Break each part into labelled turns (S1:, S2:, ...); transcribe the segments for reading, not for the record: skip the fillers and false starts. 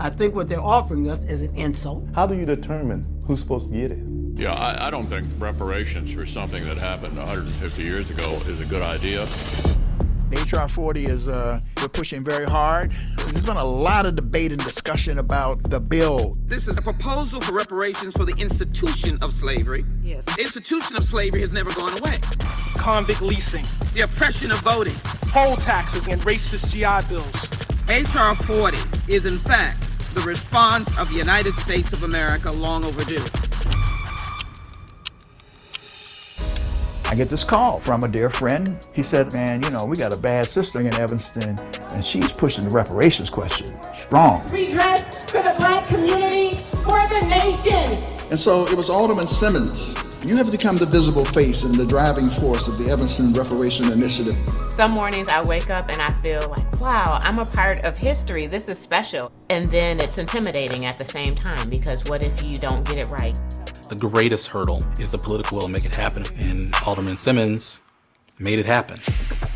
S1: I think what they're offering us is an insult.
S2: How do you determine who's supposed to get it?
S3: Yeah, I don't think reparations for something that happened 150 years ago is a good idea.
S4: HR 40 is we're pushing very hard. There's been a lot of debate and discussion about the bill.
S5: This is a proposal for reparations for the institution of slavery. Yes. The institution of slavery has never gone away.
S6: Convict leasing.
S5: The oppression of voting.
S6: Poll taxes and racist GI bills.
S5: HR 40 is in fact the response of the United States of America, long overdue.
S4: I get this call from a dear friend. He said, man, you know, we got a bad sister in Evanston, and she's pushing the reparations question strong.
S7: Redress for the black community, for the nation.
S8: And so it was Alderman Simmons. You have become the visible face and the driving force of the Evanston Reparation Initiative.
S9: Some mornings I wake up and I feel like, wow, I'm a part of history. This is special. And then it's intimidating at the same time, because what if you don't get it right?
S10: The greatest hurdle is the political will to make it happen. And Alderman Simmons made it happen,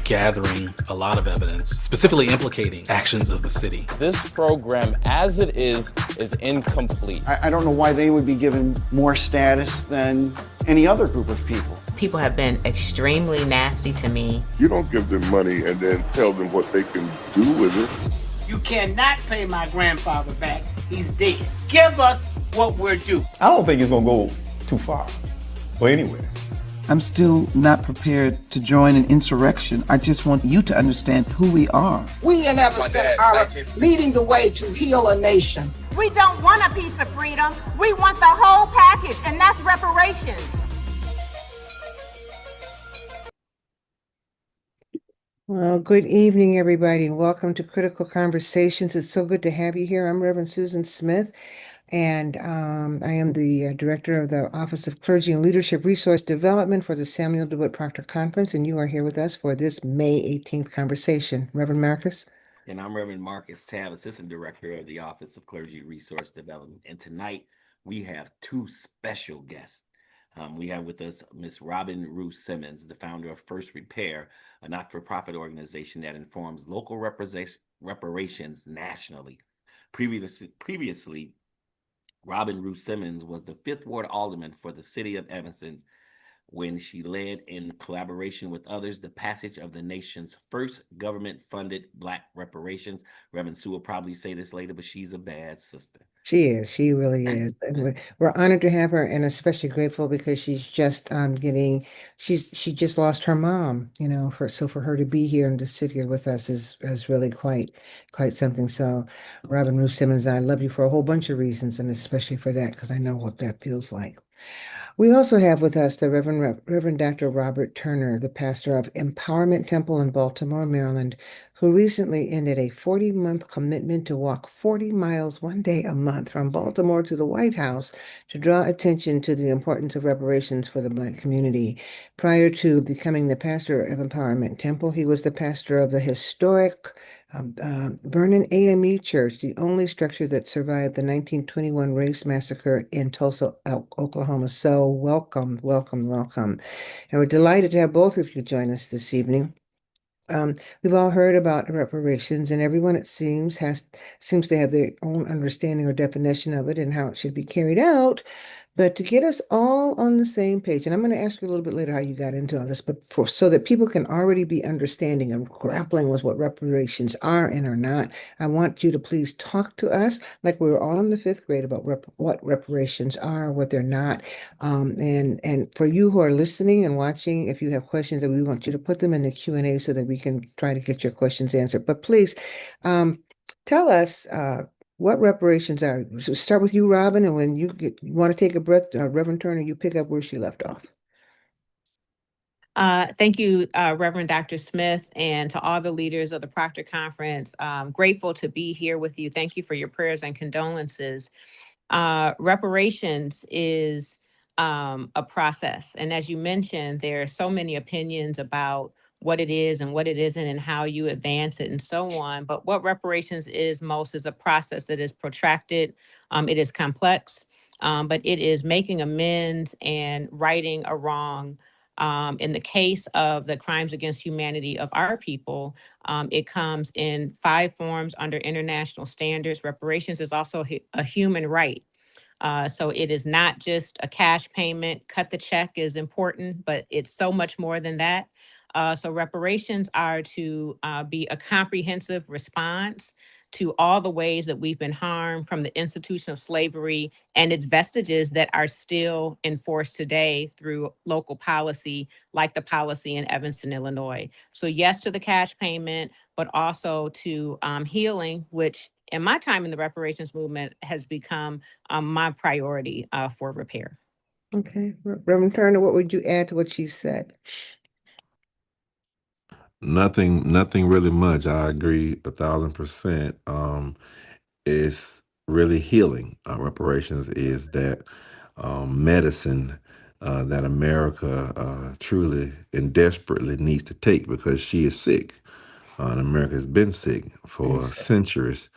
S10: gathering a lot of evidence, specifically implicating actions of the city.
S11: This program, as it is incomplete.
S12: I don't know why they would be given more status than any other group of people.
S9: People have been extremely nasty to me.
S13: You don't give them money and then tell them what they can do with it.
S1: You cannot pay my grandfather back. He's dead. Give us what we're due.
S2: I don't think it's gonna go too far or anywhere.
S14: I'm still not prepared to join an insurrection. I just want you to understand who we are.
S15: We in Evanston are leading the way to heal a nation.
S7: We don't want a piece of freedom. We want the whole package, and that's reparations.
S16: Well, good evening, everybody. Welcome to Critical Conversations. It's so good to have you here. I'm Reverend Susan Smith, and I am the director of the Office of Clergy and Leadership Resource Development for the Samuel DeWitt Proctor Conference, and you are here with us for this May 18th conversation. Reverend Marcus?
S17: And I'm Reverend Marcus Tabb, Assistant Director of the Office of Clergy Resource Development. And tonight we have two special guests. We have with us Ms. Robin Rue Simmons, the founder of FirstRepair, a not-for-profit organization that informs local reparations nationally. Previously, Robin Rue Simmons was the 5th Ward Alderman for the City of Evanston when she led, in collaboration with others, the passage of the nation's first government-funded Black reparations. Reverend Sue will probably say this later, but she's a bad sister.
S16: She is. She really is. And we're honored to have her, and especially grateful because she's just she just lost her mom, you know, for her to be here and to sit here with us is really quite something. So Robin Rue Simmons, I love you for a whole bunch of reasons, and especially for that, because I know what that feels like. We also have with us the Reverend Dr. Robert Turner, the pastor of Empowerment Temple in Baltimore, Maryland, who recently ended a 40-month commitment to walk 40 miles one day a month from Baltimore to the White House to draw attention to the importance of reparations for the Black community. Prior to becoming the pastor of Empowerment Temple, he was the pastor of the historic Vernon AME Church, the only structure that survived the 1921 race massacre in Tulsa, Oklahoma. So welcome. And we're delighted to have both of you join us this evening. We've all heard about reparations, and everyone, it seems to have their own understanding or definition of it and how it should be carried out. But to get us all on the same page, and I'm going to ask you a little bit later how you got into all this, but so that people can already be understanding and grappling with what reparations are and are not, I want you to please talk to us like we were all in the 5th grade about what reparations are, what they're not. And for you who are listening and watching, if you have questions, we want you to put them in the Q&A so that we can try to get your questions answered. But please tell us what reparations are. So start with you, Robin, and when you want to take a breath, Reverend Turner, you pick up where she left off.
S9: Thank you, Reverend Dr. Smith, and to all the leaders of the Proctor Conference. Grateful to be here with you. Thank you for your prayers and condolences. Reparations is a process. And as you mentioned, there are so many opinions about what it is and what it isn't and how you advance it and so on. But what reparations is most is a process that is protracted. It is complex, but it is making amends and righting a wrong In the case of the crimes against humanity of our people, it comes in 5 forms under international standards. Reparations is also a human right. So it is not just a cash payment. Cut the check is important, but it's so much more than that. So reparations are to be a comprehensive response to all the ways that we've been harmed from the institution of slavery and its vestiges that are still enforced today through local policy, like the policy in Evanston, Illinois. So yes to the cash payment, but also to healing, which in my time in the reparations movement has become my priority for repair.
S16: Okay, Reverend Turner, what would you add to what she said?
S18: Nothing really much. I agree 1,000%. It's really healing. Reparations is that medicine that America truly and desperately needs to take because she is sick. And America has been sick for centuries,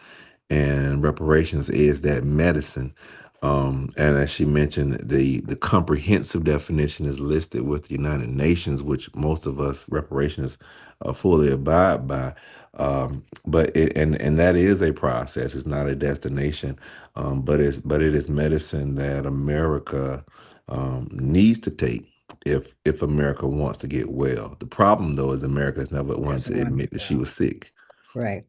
S18: and reparations is that medicine. And as she mentioned, the comprehensive definition is listed with the United Nations, which most of us reparationists fully abide by. But and that is a process. It's not a destination, but it is medicine that America needs to take if America wants to get well. The problem, though, is America has never wanted to admit that she was sick.
S16: Right.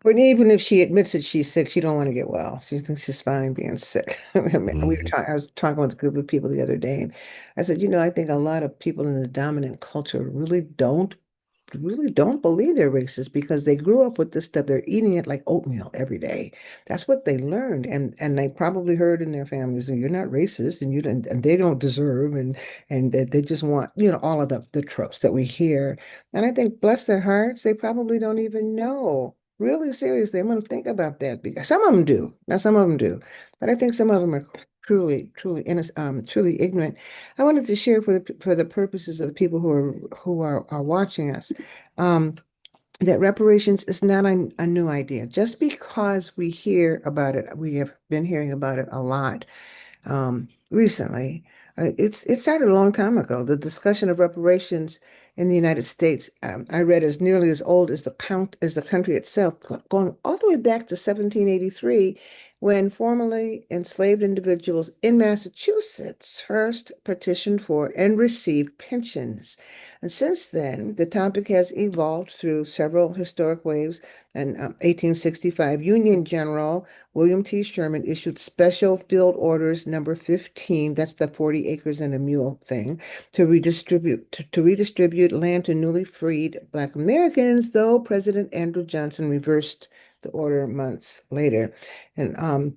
S16: But even if she admits that she's sick, she don't want to get well. She thinks she's fine being sick. I was talking with a group of people the other day, and I said, I think a lot of people in the dominant culture really don't believe they're racist because they grew up with this stuff. They're eating it like oatmeal every day. That's what they learned, and they probably heard in their families, "You're not racist, and they don't deserve," and that they just want all of the tropes that we hear. And I think, bless their hearts, they probably don't even know. Really seriously, I'm going to think about that because some of them do. Now, some of them do, but I think some of them are truly ignorant. I wanted to share for the purposes of the people who are watching us, that reparations is not a new idea. Just because we hear about it, we have been hearing about it a lot recently. It started a long time ago. The discussion of reparations in the United States, I read, is nearly as old as the country itself, going all the way back to 1783, when formerly enslaved individuals in Massachusetts first petitioned for and received pensions. And since then, the topic has evolved through several historic waves. In 1865, Union General William T. Sherman issued Special Field Orders number 15, that's the 40 acres and a mule thing, to redistribute land to newly freed Black Americans, though President Andrew Johnson reversed the order months later. And in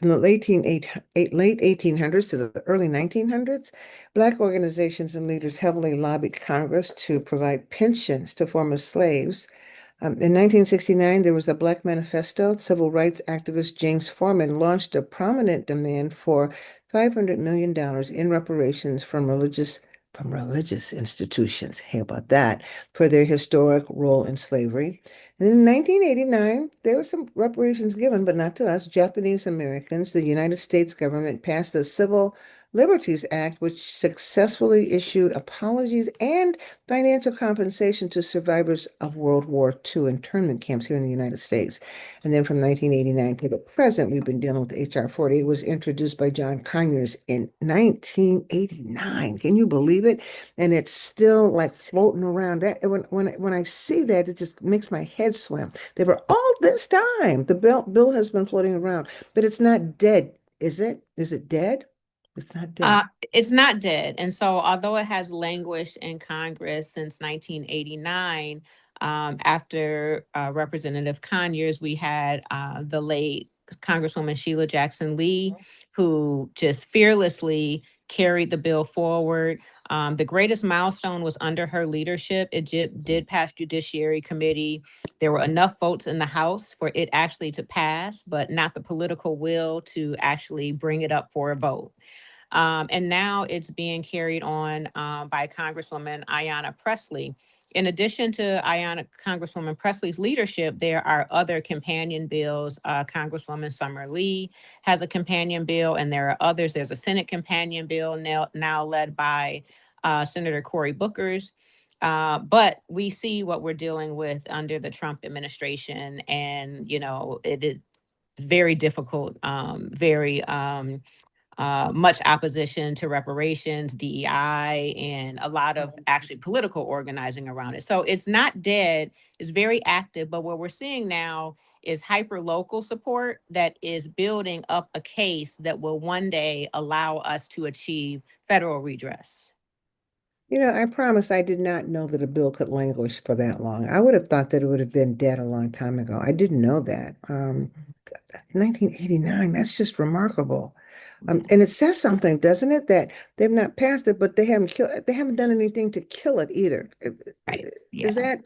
S16: the late 1800s to the early 1900s, Black organizations and leaders heavily lobbied Congress to provide pensions to former slaves. In 1969, there was a Black Manifesto. Civil rights activist James Forman launched a prominent demand for $500 million in reparations from religious institutions. How about that? For their historic role in slavery. And in 1989, there were some reparations given, but not to us, Japanese Americans. The United States government passed the Civil Liberties Act, which successfully issued apologies and financial compensation to survivors of World War II internment camps here in the United States. And then from 1989 to the present, we've been dealing with H.R. 40. It was introduced by John Conyers in 1989. Can you believe it? And it's still like floating around. That when I see that, it just makes my head swim. They were all this time. The bill has been floating around, but it's not dead, is it? Is it dead? It's not dead.
S9: It's not dead. And so although it has languished in Congress since 1989, after Representative Conyers, we had the late Congresswoman Sheila Jackson Lee, who just fearlessly carried the bill forward. The greatest milestone was under her leadership. It did pass Judiciary Committee. There were enough votes in the House for it actually to pass, but not the political will to actually bring it up for a vote. And now it's being carried on by Congresswoman Ayanna Pressley. In addition to Congresswoman Presley's leadership, there are other companion bills. Congresswoman Summer Lee has a companion bill, and there are others. There's a Senate companion bill now led by Senator Cory Booker's. But we see what we're dealing with under the Trump administration, and it is very difficult, very much opposition to reparations, DEI, and a lot of actually political organizing around it. So it's not dead, it's very active, but what we're seeing now is hyper local support that is building up a case that will one day allow us to achieve federal redress.
S16: I promise I did not know that a bill could languish for that long. I would have thought that it would have been dead a long time ago. I didn't know that. 1989, that's just remarkable. And it says something, doesn't it, that they've not passed it, but they haven't done anything to kill it either.
S9: Right.
S16: Is that,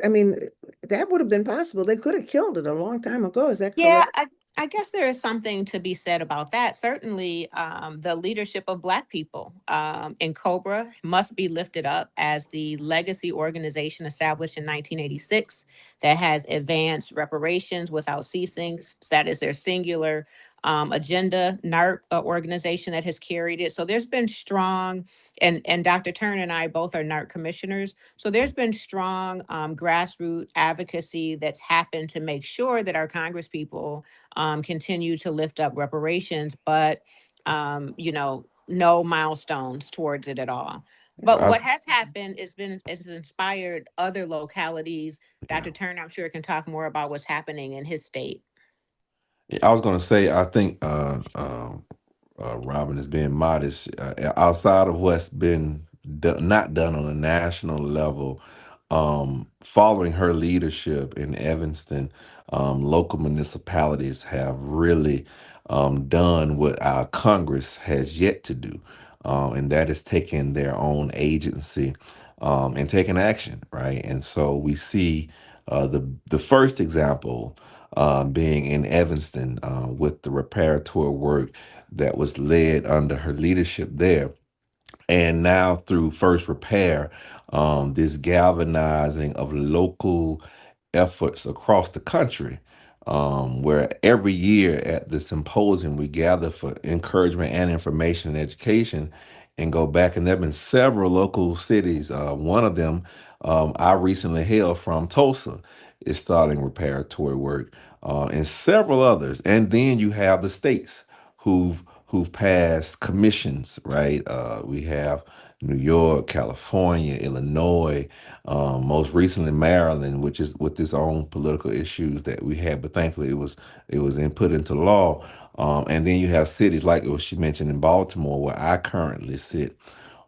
S16: that would have been possible. They could have killed it a long time ago. Is that
S9: Yeah,
S16: correct?
S9: I guess there is something to be said about that. Certainly, the leadership of Black people in COBRA must be lifted up as the legacy organization established in 1986 that has advanced reparations without ceasing. That is their singular agenda. NARC organization that has carried it. So there's been strong, and Dr. Turner and I both are NARC commissioners. So there's been strong grassroots advocacy that's happened to make sure that our Congress people continue to lift up reparations, but no milestones towards it at all. But what has happened has inspired other localities. Dr. Turner, I'm sure, can talk more about what's happening in his state.
S18: I was going to say, I think Robin is being modest. Outside of what's been not done on a national level, following her leadership in Evanston, local municipalities have really done what our Congress has yet to do, and that is taking their own agency and taking action, right? And so we see the first example being in Evanston with the repair work that was led under her leadership there. And now through First Repair, this galvanizing of local efforts across the country, where every year at the symposium we gather for encouragement and information and education and go back. And there have been several local cities. One of them I recently hailed from, Tulsa, is starting reparatory work, and several others. And then you have the states who've passed commissions, right? We have New York, California, Illinois, most recently Maryland, which is with its own political issues that we had, but thankfully it was put into law. And then you have cities like what she mentioned in Baltimore, where I currently sit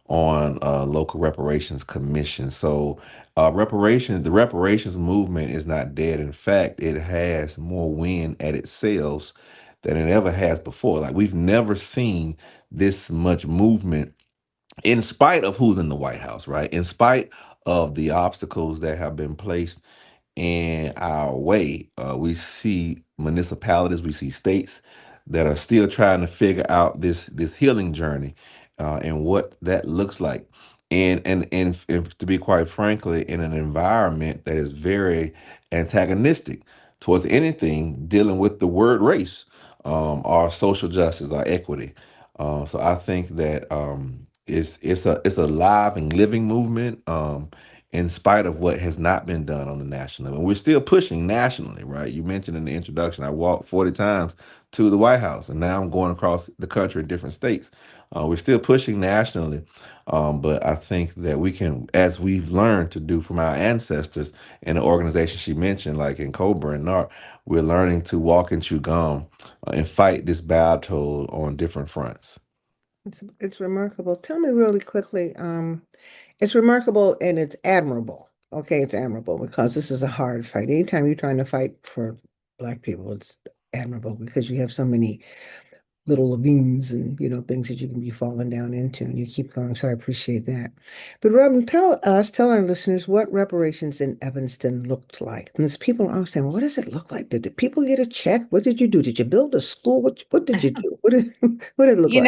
S18: on local reparations commission. So the reparations movement is not dead. In fact, it has more wind at its sails than it ever has before. Like, we've never seen this much movement in spite of who's in the White House, right? In spite of the obstacles that have been placed in our way. We see municipalities, we see states that are still trying to figure out this healing journey and what that looks like. And to be quite frankly, in an environment that is very antagonistic towards anything dealing with the word race, or social justice, or equity. So I think that it's a live and living movement. In spite of what has not been done on the national level. And we're still pushing nationally, right? You mentioned in the introduction, I walked 40 times to the White House, and now I'm going across the country in different states. We're still pushing nationally, but I think that we can, as we've learned to do from our ancestors in the organization she mentioned, like in COBRA and NARC, we're learning to walk and chew gum and fight this battle on different fronts.
S16: It's remarkable. Tell me really quickly, it's remarkable and it's admirable. Okay, it's admirable because this is a hard fight. Anytime you're trying to fight for Black people, it's admirable because you have so many little ravines and things that you can be falling down into, and you keep going. So I appreciate that. But Robin, tell our listeners what reparations in Evanston looked like. And there's people are saying, what does it look like? Did the people get a check? What did you do? Did you build a school? What did you do? What did it look like?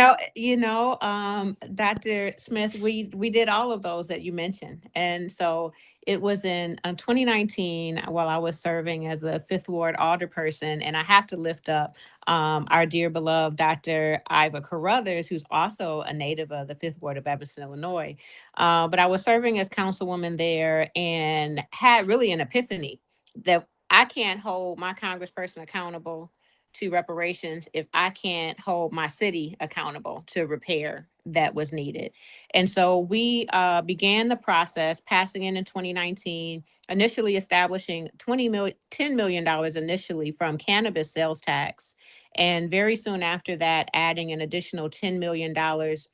S9: Dr. Smith, we did all of those that you mentioned. And so it was in 2019 while I was serving as a Fifth Ward alderperson, and I have to lift up our dear beloved Dr. Iva Carruthers, who's also a native of the Fifth Ward of Evanston, Illinois. But I was serving as councilwoman there and had really an epiphany that I can't hold my congressperson accountable to reparations if I can't hold my city accountable to repair that was needed. And so we began the process, passing in 2019, initially establishing $10 million initially from cannabis sales tax. And very soon after that, adding an additional $10 million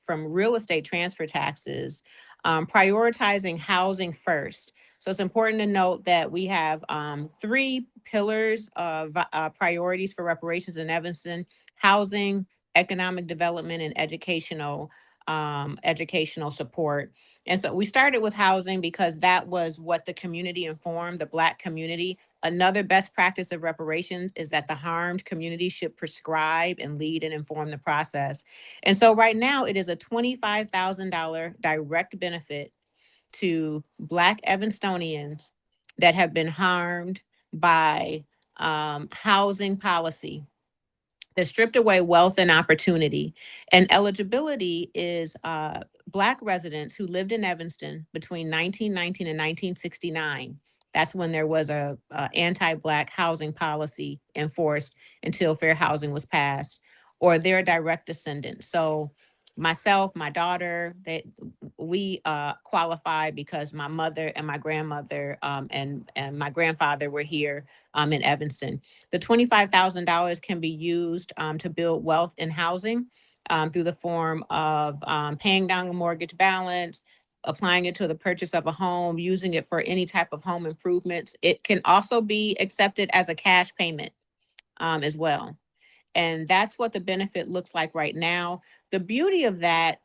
S9: from real estate transfer taxes, prioritizing housing first. So it's important to note that we have 3 pillars of priorities for reparations in Evanston: housing, economic development, and educational support. And so we started with housing because that was what the community informed, the Black community. Another best practice of reparations is that the harmed community should prescribe and lead and inform the process. And so right now it is a $25,000 direct benefit to Black Evanstonians that have been harmed by housing policy that stripped away wealth and opportunity. And eligibility is Black residents who lived in Evanston between 1919 and 1969. That's when there was a anti-Black housing policy enforced until fair housing was passed, or their direct descendants. So myself, my daughter, we qualify because my mother and my grandmother and my grandfather were here in Evanston. The $25,000 can be used to build wealth in housing through the form of paying down a mortgage balance, applying it to the purchase of a home, using it for any type of home improvements. It can also be accepted as a cash payment as well. And that's what the benefit looks like right now. The beauty of that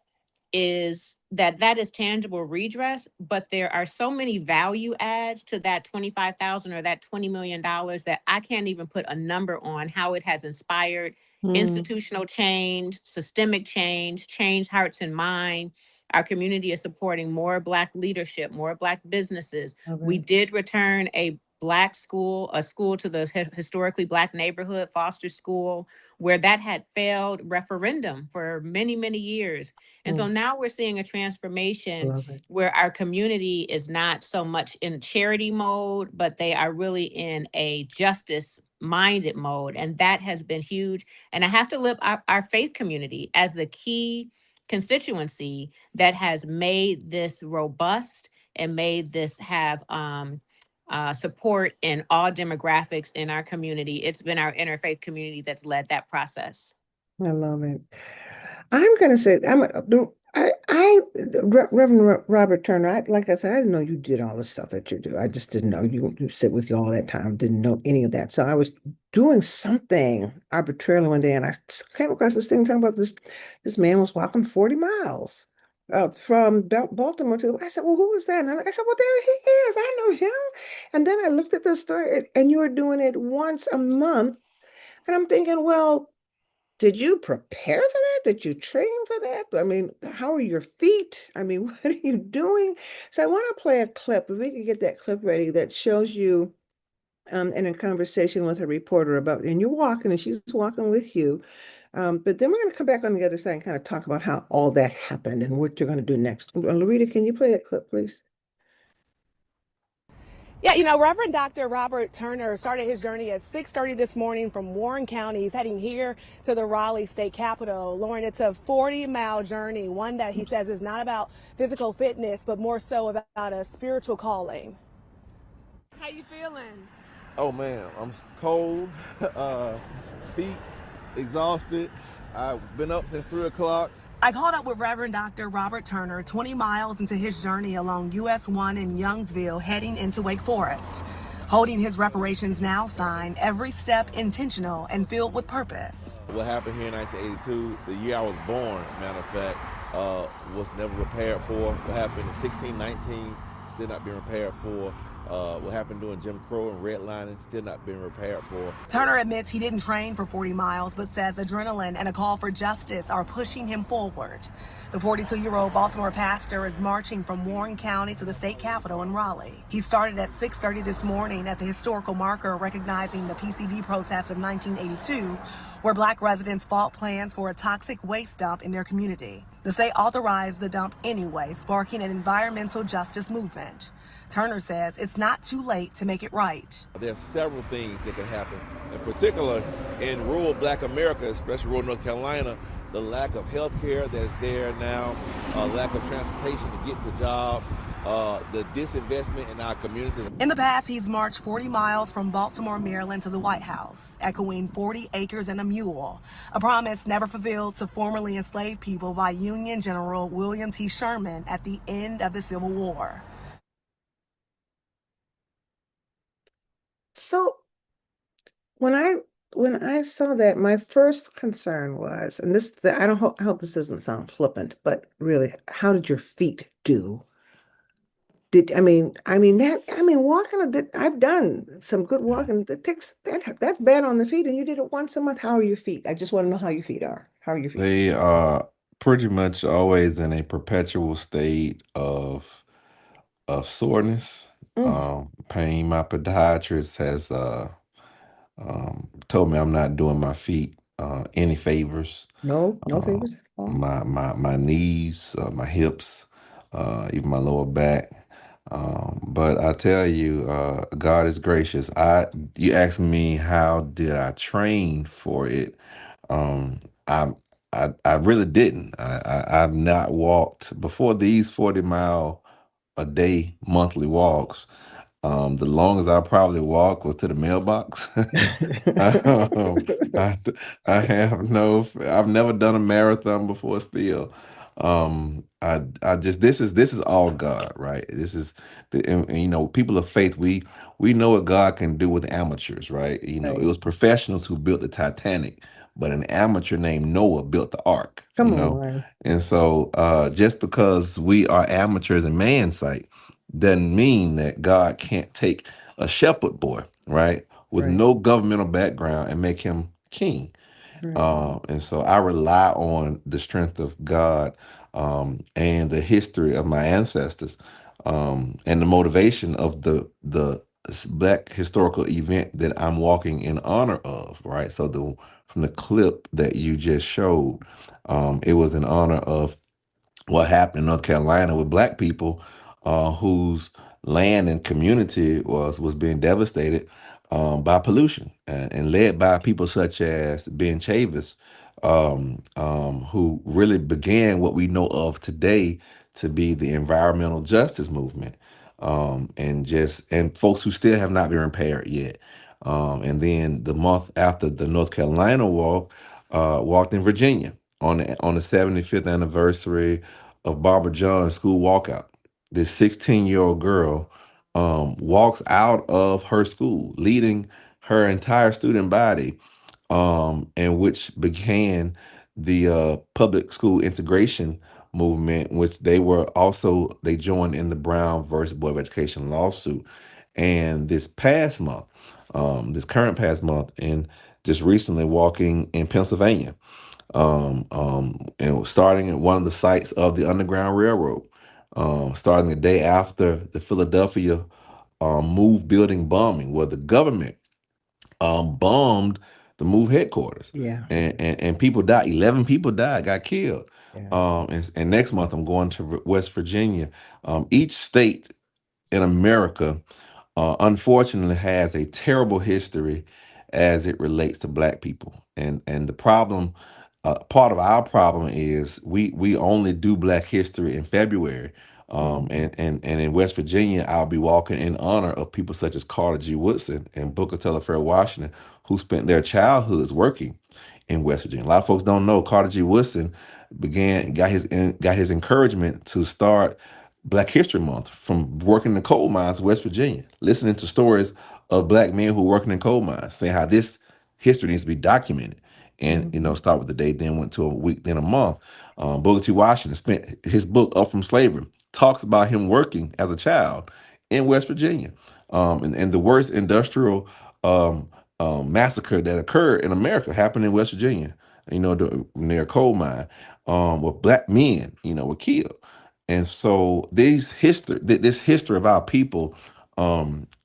S9: is that is tangible redress, but there are so many value adds to that 25,000 or that $20 million that I can't even put a number on how it has inspired institutional change, systemic change, change hearts and mind. Our community is supporting more Black leadership, more Black businesses. We did return a Black school, a school to the historically Black neighborhood, Foster School, where that had failed referendum for many, many years. And so now we're seeing a transformation where our community is not so much in charity mode, but they are really in a justice minded mode. And that has been huge. And I have to lift our faith community as the key constituency that has made this robust and made this have support in all demographics in our community. It's been our interfaith community that's led that process.
S16: I love it. I'm going to say, Reverend Robert Turner, like I said, I didn't know you did all the stuff that you do. I just didn't know you sit with you all that time, didn't know any of that. So I was doing something arbitrarily one day, and I came across this thing talking about this man was walking 40 miles from Baltimore to, I said, well, who was that? And I said, well, there he is. I know him. And then I looked at the story, and you were doing it once a month. And I'm thinking, well, did you prepare for that? Did you train for that? I mean, how are your feet? I mean, what are you doing? So I want to play a clip, if we can get that clip ready, that shows you in a conversation with a reporter about, and you're walking and she's walking with you. But then we're going to come back on the other side and kind of talk about how all that happened and what you're going to do next. Loretta, can you play that clip, please?
S19: Yeah, Reverend Dr. Robert Turner started his journey at 6:30 this morning from Warren County. He's heading here to the Raleigh State Capitol. Lauren, it's a 40-mile journey, one that he says is not about physical fitness, but more so about a spiritual calling. How you feeling?
S20: Oh, man, I'm cold, feet exhausted. I've been up since 3 o'clock.
S19: I caught up with Reverend Dr. Robert Turner 20 miles into his journey along US 1 in Youngsville, heading into Wake Forest. Holding his Reparations Now sign, every step intentional and filled with purpose.
S20: What happened here in 1982, the year I was born, matter of fact, was never repaired for. What happened in 1619, still not being repaired for. What happened during Jim Crow and redlining, still not being repaired for.
S19: Turner admits he didn't train for 40 miles, but says adrenaline and a call for justice are pushing him forward. The 42-year-old Baltimore pastor is marching from Warren County to the state capitol in Raleigh. He started at 6:30 this morning at the historical marker recognizing the PCB protests of 1982, where Black residents fought plans for a toxic waste dump in their community. The state authorized the dump anyway, sparking an environmental justice movement. Turner says it's not too late to make it right.
S20: There are several things that can happen. In particular, in rural Black America, especially rural North Carolina, the lack of health care that's there now, lack of transportation to get to jobs, the disinvestment in our communities.
S19: In the past, he's marched 40 miles from Baltimore, Maryland to the White House, echoing 40 acres and a mule, a promise never fulfilled to formerly enslaved people by Union General William T. Sherman at the end of the Civil War.
S16: So when I saw that, my first concern was, and I hope this doesn't sound flippant, but really, how did your feet do? Walking. I've done some good walking. That's bad on the feet, and you did it once a month. How are your feet? I just want to know how your feet are. How are your feet?
S18: They are pretty much always in a perpetual state of soreness, pain. My podiatrist has told me I'm not doing my feet any favors.
S16: No favors at all.
S18: My knees, my hips, even my lower back. But I tell you, God is gracious. You asked me how did I train for it? I really didn't. I've not walked before these 40-mile a day monthly walks. The longest I probably walked was to the mailbox. I, I've never done a marathon before still. This is all God, right? This is and, people of faith, we know what God can do with amateurs, right? It was professionals who built the Titanic, but an amateur named Noah built the ark.
S16: Come on.
S18: And so just because we are amateurs in man's sight doesn't mean that God can't take a shepherd boy, right, with no governmental background and make him king. And so I rely on the strength of God and the history of my ancestors and the motivation of the Black historical event that I'm walking in honor of, right? So from the clip that you just showed, it was in honor of what happened in North Carolina with Black people whose land and community was being devastated by pollution and led by people such as Ben Chavis, who really began what we know of today to be the environmental justice movement, and folks who still have not been repaired yet. And then the month after the North Carolina walk, walked in Virginia on the 75th anniversary of Barbara John's school walkout. This 16-year-old girl walks out of her school, leading her entire student body, and which began the public school integration movement, which they joined in the Brown versus Board of Education lawsuit. And this current past month, and just recently walking in Pennsylvania, and starting at one of the sites of the Underground Railroad, starting the day after the Philadelphia MOVE building bombing, where the government bombed the MOVE headquarters.
S16: Yeah.
S18: And people died. 11 people died, got killed. Yeah. And next month I'm going to West Virginia. Each state in America, unfortunately, has a terrible history as it relates to Black people. And the problem, part of our problem is we only do Black history in February. And in West Virginia, I'll be walking in honor of people such as Carter G. Woodson and Booker Telfair Washington, who spent their childhoods working in West Virginia. A lot of folks don't know Carter G. Woodson got his encouragement to start Black History Month from working in the coal mines of West Virginia, listening to stories of black men who are working in coal mines, saying how this history needs to be documented. And start with the day, then went to a week, then a month. Booker T. Washington spent his book Up From Slavery, talks about him working as a child in West Virginia, and the worst industrial massacre that occurred in America happened in West Virginia. Near a coal mine, where black men, were killed. And so this history of our people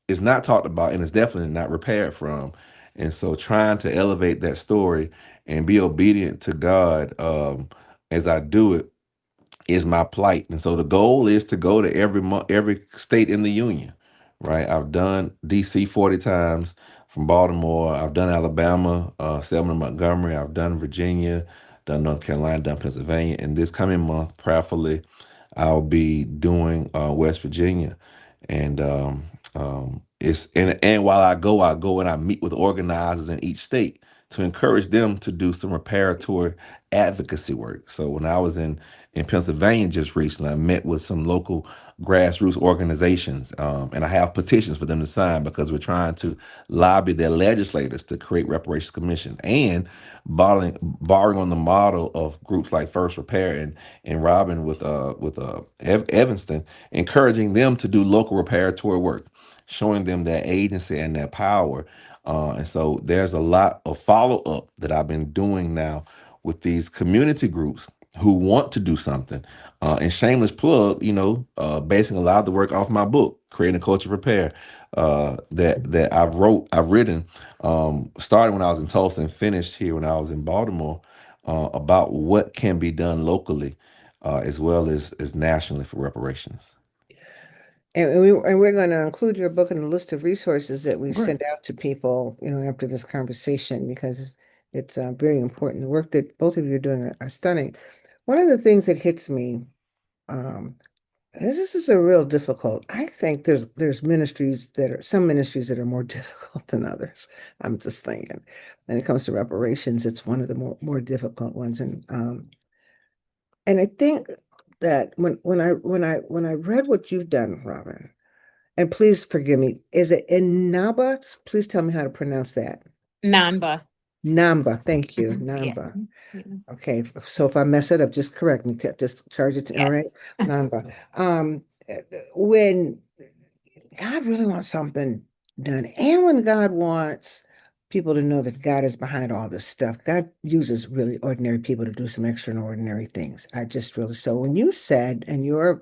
S18: is not talked about, and is definitely not repaired from. And so trying to elevate that story and be obedient to God as I do it is my plight. And so the goal is to go to every state in the union, right? I've done DC 40 times from Baltimore. I've done Alabama, Selma, Montgomery. I've done Virginia, done North Carolina, done Pennsylvania. And this coming month, prayerfully, I'll be doing West Virginia. And and while I go and I meet with organizers in each state to encourage them to do some reparatory advocacy work. So when I was in Pennsylvania just recently, I met with some local grassroots organizations, and I have petitions for them to sign because we're trying to lobby their legislators to create reparations commission, and borrowing on the model of groups like FirstRepair and Robin with Evanston, encouraging them to do local reparatory work, showing them their agency and their power. And so there's a lot of follow-up that I've been doing now with these community groups who want to do something. And shameless plug, basing a lot of the work off my book, Creating a Culture of Repair, that I've written, starting when I was in Tulsa and finished here when I was in Baltimore, about what can be done locally as well as nationally for reparations.
S16: And we're going to include your book in the list of resources that we send out to people, after this conversation, because it's very important. The work that both of you are doing are stunning. One of the things that hits me, this is a real difficult. I think there's some ministries that are more difficult than others. I'm just thinking, when it comes to reparations, it's one of the more difficult ones. And I think that when I read what you've done, Robin, and please forgive me, is it Inaba? Please tell me how to pronounce that.
S9: Namba.
S16: Namba, thank you, Namba.
S9: Yeah.
S16: Okay, so if I mess it up, just correct me. Just charge it. All right, Namba. When God really wants something done, and when God wants people to know that God is behind all this stuff, God uses really ordinary people to do some extraordinary things. So when you said in your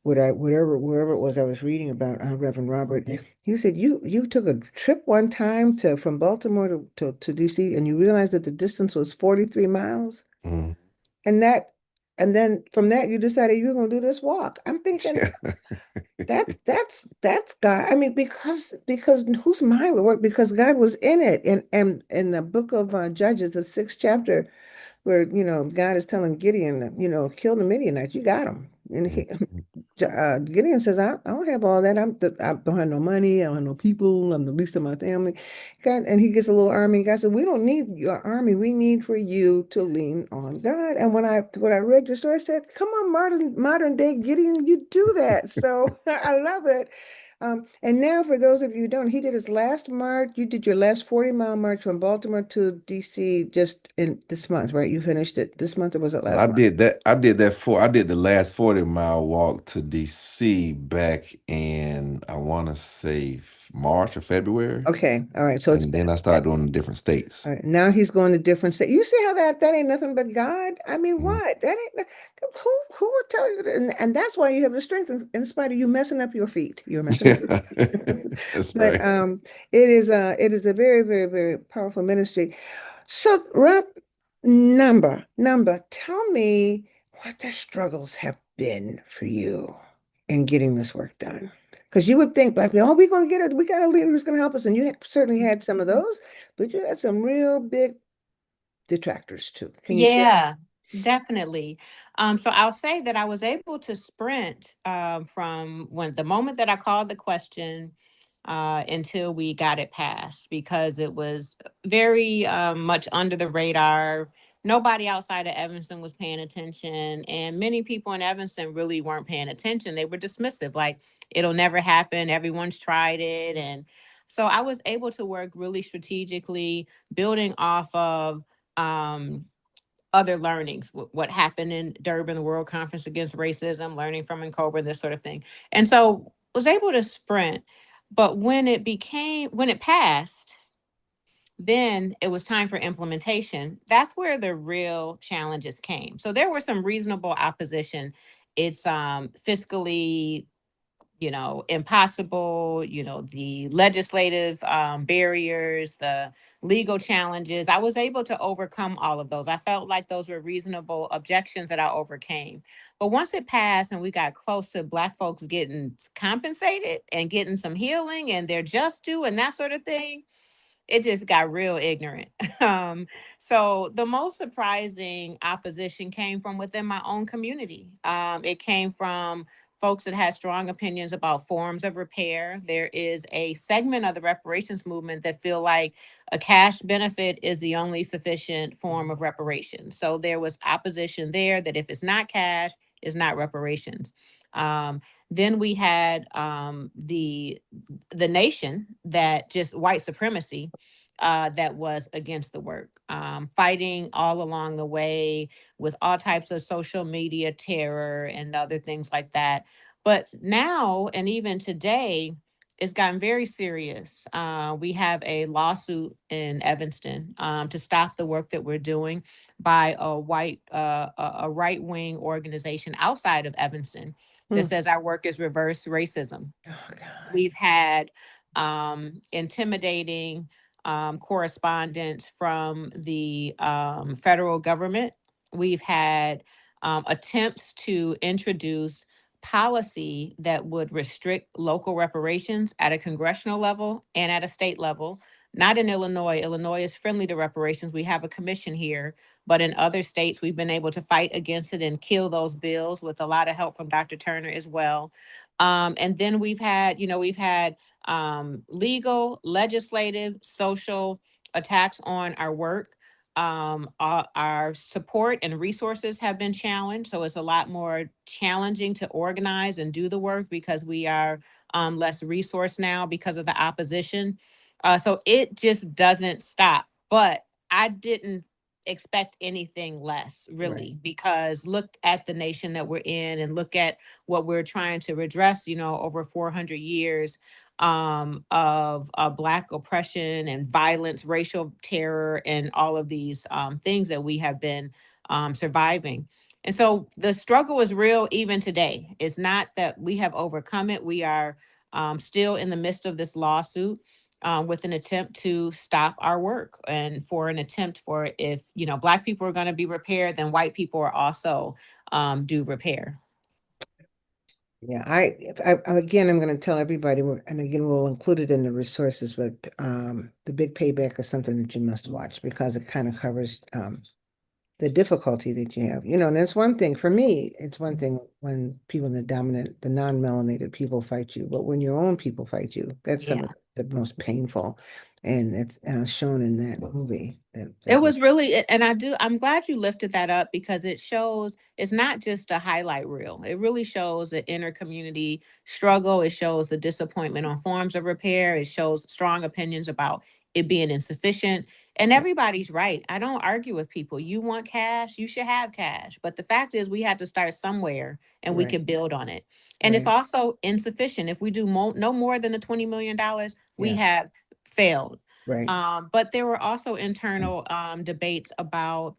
S16: wherever it was I was reading about Reverend Robert, you said you took a trip one time from Baltimore to DC, and you realized that the distance was 43 miles.
S18: Mm.
S16: And then from that you decided you were going to do this walk. I'm thinking that's God. I mean, because whose mind would work? Because God was in it. And in the book of Judges, the 6th chapter, where God is telling Gideon, kill the Midianites, you got them. And Gideon says, I don't have all that. I don't have no money. I don't have no people. I'm the least of my family. God, and he gets a little army. God said, we don't need your army. We need for you to lean on God. And when I read your story, I said, come on, modern day Gideon, you do that. So I love it. And now for those of you who don't, he did his last march. You did your last 40-mile march from Baltimore to DC just in this month, right? You finished it this month, or was it last month?
S18: I did the last 40-mile walk to DC back in, I want to say March or February.
S16: Okay. All right. So
S18: then I started doing different states.
S16: All right. Now he's going to different states. You see how that ain't nothing but God? I mean, what? That ain't who would tell you that? And that's why you have the strength in spite of you messing up your feet. You're messing up your feet.
S18: That's
S16: But
S18: right.
S16: it is a very, very, very powerful ministry. So Rob, number, tell me what the struggles have been for you in getting this work done. Because you would think, like, we're going to get it. We got a leader who's going to help us. And you certainly had some of those, but you had some real big detractors too. Can you share?
S9: Definitely. So I'll say that I was able to sprint from the moment that I called the question until we got it passed, because it was very much under the radar. nobody outside of Evanston was paying attention. And many people in Evanston really weren't paying attention. They were dismissive, like, it'll never happen. Everyone's tried it. And so I was able to work really strategically, building off of other learnings, what happened in Durban, the World Conference Against Racism, learning from NCOBRA, this sort of thing. And so was able to sprint. But when it passed, then it was time for implementation. That's where the real challenges came. So there were some reasonable opposition. It's fiscally, impossible, the legislative barriers, the legal challenges. I was able to overcome all of those. I felt like those were reasonable objections that I overcame. But once it passed and we got close to Black folks getting compensated and getting some healing and their just due and that sort of thing, it just got real ignorant. So the most surprising opposition came from within my own community. It came from folks that had strong opinions about forms of repair. There is a segment of the reparations movement that feel like a cash benefit is the only sufficient form of reparations. So there was opposition there that if it's not cash, it's not reparations. Then we had the nation that just white supremacy that was against the work, fighting all along the way with all types of social media terror and other things like that. But now, and even today, it's gotten very serious. We have a lawsuit in Evanston to stop the work that we're doing by a right wing organization outside of Evanston that says our work is reverse racism. We've had intimidating correspondence from the federal government. We've had attempts to introduce policy that would restrict local reparations at a congressional level and at a state level. Not in Illinois. Illinois is friendly to reparations. We have a commission here, but in other states, we've been able to fight against it and kill those bills with a lot of help from Dr. Turner as well. And then we've had legal, legislative, social attacks on our work. Our support and resources have been challenged. So it's a lot more challenging to organize and do the work because we are less resourced now because of the opposition. So it just doesn't stop. But I didn't expect anything less, really, because look at the nation that we're in and look at what we're trying to redress, over 400 years of Black oppression and violence, racial terror, and all of these things that we have been surviving. And so the struggle is real even today. It's not that we have overcome it. We are still in the midst of this lawsuit with an attempt to stop our work and for an attempt for if, Black people are going to be repaired, then white people are also due repair.
S16: Yeah, again, I'm going to tell everybody, and again, we'll include it in the resources, but The Big Payback is something that you must watch because it kind of covers the difficulty that you have. And it's one thing, for me, it's one thing when people in the non-melanated people fight you, but when your own people fight you, that's some of the most painful. And it's shown in that movie.
S9: It was really, and I'm glad you lifted that up because it shows it's not just a highlight reel. It really shows the inner community struggle. It shows the disappointment on forms of repair. It shows strong opinions about it being insufficient. And everybody's right. I don't argue with people. You want cash, you should have cash. But the fact is we had to start somewhere and we could build on it. And it's also insufficient. If we do no more than the $20 million, we have failed.
S16: Right.
S9: But there were also internal debates about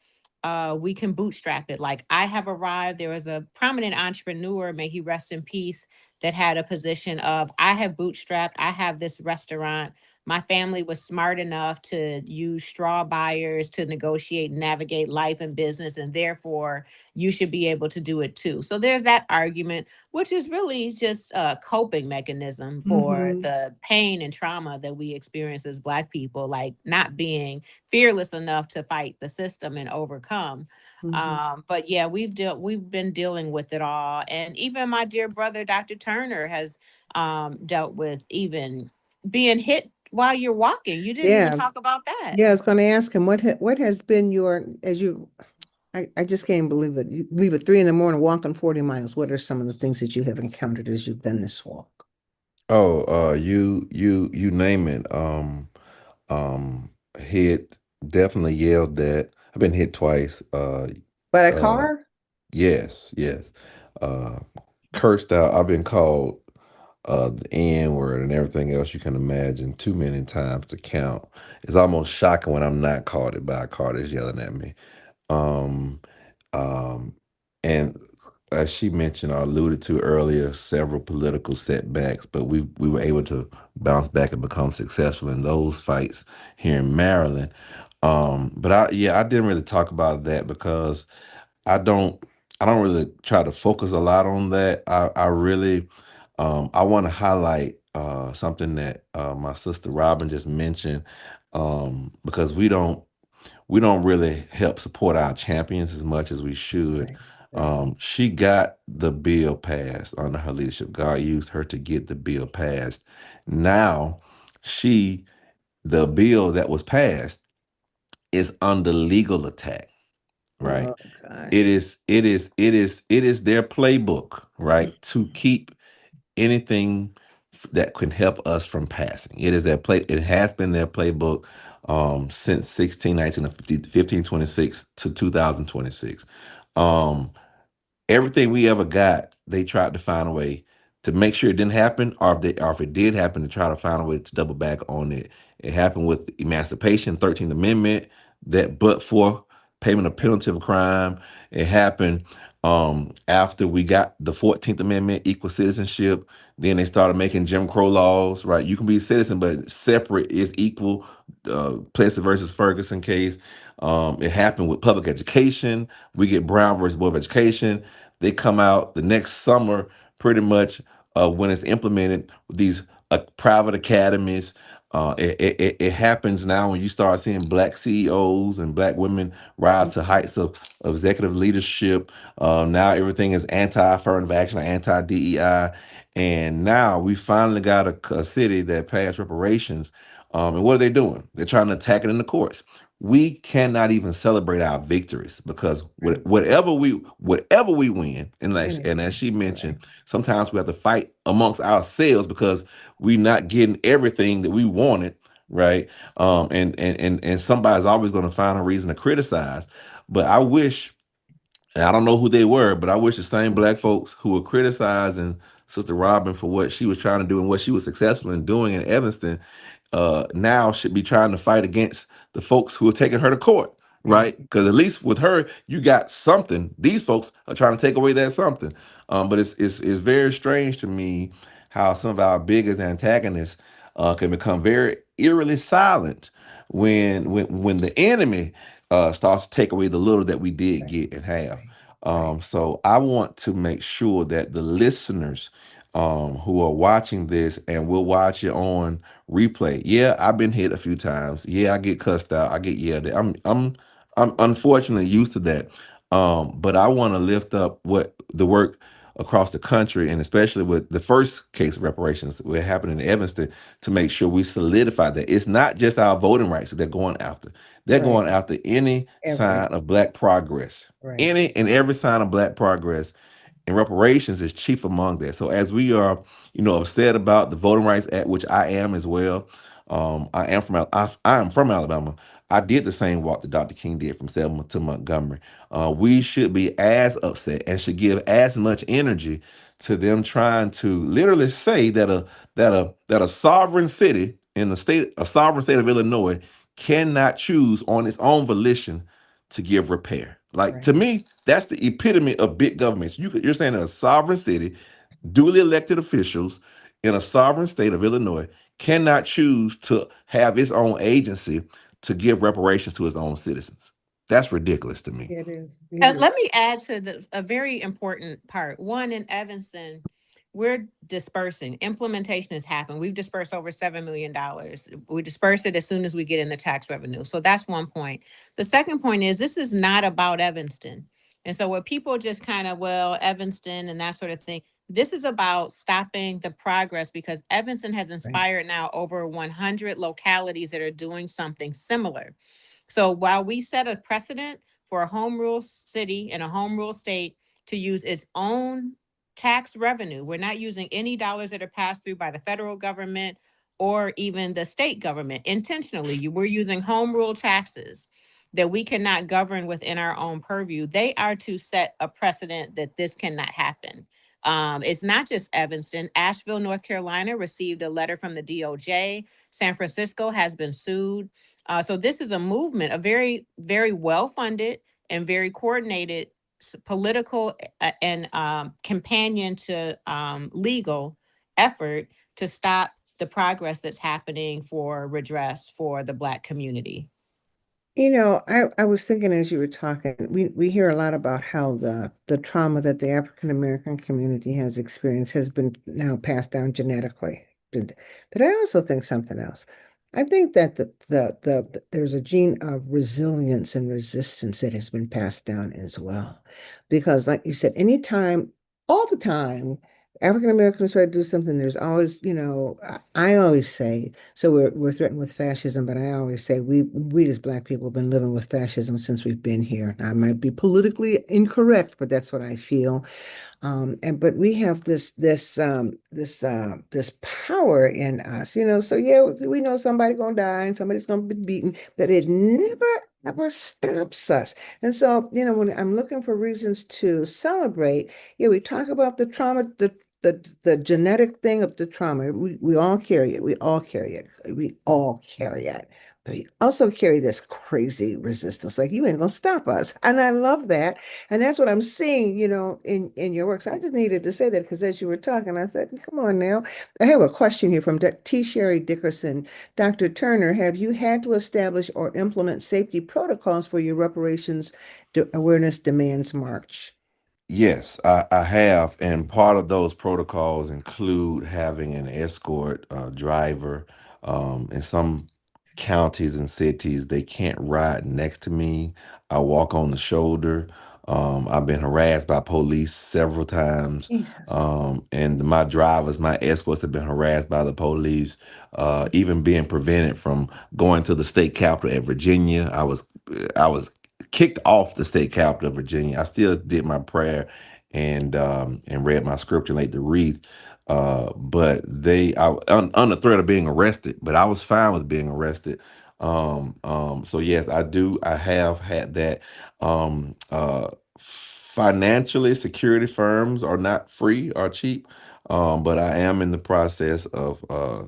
S9: we can bootstrap it. Like I have arrived. There was a prominent entrepreneur, may he rest in peace, that had a position of I have bootstrapped. I have this restaurant. My family was smart enough to use straw buyers to negotiate, navigate life and business, and therefore you should be able to do it too. So there's that argument, which is really just a coping mechanism for the pain and trauma that we experience as Black people, like not being fearless enough to fight the system and overcome. But yeah, we've been dealing with it all. And even my dear brother, Dr. Turner, has dealt with even being hit while you're walking. You didn't even
S16: Yeah,
S9: talk about that.
S16: yeah. I was going to ask him what has been your as you. I just can't believe it. You leave at 3 in the morning, walking 40 miles. What are some of the things that you have encountered as you've done this walk?
S18: Oh, you name it. Hit, definitely yelled at. I've been hit twice.
S16: By a
S18: Uh,
S16: car?
S18: yes, yes. Uh, Cursed out. I've been called the N word and everything else you can imagine too many times to count. It's almost shocking when I'm not called it by a car that's yelling at me. Um, um, and as she mentioned or alluded to earlier, several political setbacks, but we were able to bounce back and become successful in those fights here in Maryland. But I didn't really talk about that because I don't I don't really try to focus a lot on that. I really I want to highlight something that my sister Robin just mentioned because we don't really help support our champions as much as we should. She got the bill passed under her leadership. God used her to get the bill passed. Now, she, the bill that was passed is under legal attack, right?
S16: Oh
S18: It
S16: gosh.
S18: is, it is, it is, it is their playbook, right, to keep anything that can help us from passing. It is their play. It has been their playbook since 1619 or 1526 to 2026. Um, Everything we ever got, they tried to find a way to make sure it didn't happen, or if it did happen, to try to find a way to double back on it. It happened with emancipation, 13th Amendment, that but for payment of penalty of a crime. It happened after we got the 14th Amendment, equal citizenship. Then they started making Jim Crow laws, right? You can be a citizen, but separate is equal. Plessy versus Ferguson case. It happened with public education. We get Brown versus Board of Education. They come out the next summer, pretty much when it's implemented with these private academies. It happens now when you start seeing black CEOs and black women rise to heights of executive leadership. Now everything is anti-affirmative action, anti-DEI. And now we finally got a city that passed reparations. And what are they doing? They're trying to attack it in the courts. We cannot even celebrate our victories because whatever we win, and as she mentioned, sometimes we have to fight amongst ourselves because we're not getting everything that we wanted, right? And somebody's always going to find a reason to criticize. But I wish, and I don't know who they were, but I wish the same black folks who were criticizing Sister Robin for what she was trying to do and what she was successful in doing in Evanston, now should be trying to fight against the folks who are taking her to court, right? Because at least with her, you got something. These folks are trying to take away that something. But it's very strange to me how some of our biggest antagonists can become very eerily silent when the enemy starts to take away the little that we did get and have. So I want to make sure that the listeners who are watching this and will watch it on replay. Yeah, I've been hit a few times. Yeah, I get cussed out. I get yelled at. I'm unfortunately used to that. But I want to lift up what the work across the country, and especially with the first case of reparations that happened in Evanston, to make sure we solidify that it's not just our voting rights that they're going after. They're going after any sign of black progress, any and every sign of black progress. And reparations is chief among that. So as we are, upset about the Voting Rights Act, which I am as well. I am from Alabama. I did the same walk that Dr. King did from Selma to Montgomery. We should be as upset and should give as much energy to them trying to literally say that a sovereign city in a sovereign state of Illinois cannot choose on its own volition to give repair. Like to me, that's the epitome of big government. You're saying that a sovereign city, duly elected officials in a sovereign state of Illinois cannot choose to have its own agency to give reparations to its own citizens. That's ridiculous to me.
S16: It is.
S9: Let me add to a very important part. One, in Evanston, we're dispersing. Implementation has happened. We've dispersed over $7 million. We disperse it as soon as we get in the tax revenue. So that's one point. The second point is this is not about Evanston. And so what people just kind of, Evanston and that sort of thing, This is about stopping the progress because Evanston has inspired now over 100 localities that are doing something similar. So while we set a precedent for a home rule city and a home rule state to use its own tax revenue, we're not using any dollars that are passed through by the federal government or even the state government intentionally. We're using home rule taxes that we cannot govern within our own purview. They are to set a precedent that this cannot happen. It's not just Evanston. Asheville, North Carolina received a letter from the DOJ. San Francisco has been sued. So this is a movement, a very, very well-funded and very coordinated political and companion to legal effort to stop the progress that's happening for redress for the Black community.
S16: You know, I was thinking as you were talking, we hear a lot about how the trauma that the African American community has experienced has been now passed down genetically. But I also think something else. I think that there's a gene of resilience and resistance that has been passed down as well. Because like you said, anytime, all the time, African Americans try to do something, there's always, I always say, so we're threatened with fascism, but I always say we as Black people have been living with fascism since we've been here. Now, I might be politically incorrect, but that's what I feel. But we have this power in us, so yeah, we know somebody's gonna die and somebody's gonna be beaten, but it never ever stops us. And so, when I'm looking for reasons to celebrate, we talk about the trauma, the genetic thing of the trauma. We all carry it. We all carry it. We all carry it. But we also carry this crazy resistance, like you ain't gonna stop us. And I love that. And that's what I'm seeing, in your work. So I just needed to say that because as you were talking, I thought, come on now. I have a question here from T. Sherry Dickerson. Dr. Turner, have you had to establish or implement safety protocols for your reparations awareness demands march?
S18: Yes, I have, and part of those protocols include having an escort driver. In some counties and cities, they can't ride next to me. I walk on the shoulder. I've been harassed by police several times,
S16: Jesus.
S18: and my escorts have been harassed by the police, even being prevented from going to the state capitol at Virginia. I was kicked off the state capitol of Virginia. I still did my prayer and read my scripture, laid the wreath. But under threat of being arrested, but I was fine with being arrested. So yes, I do. I have had that. Financially, security firms are not free or cheap. But I am in the process of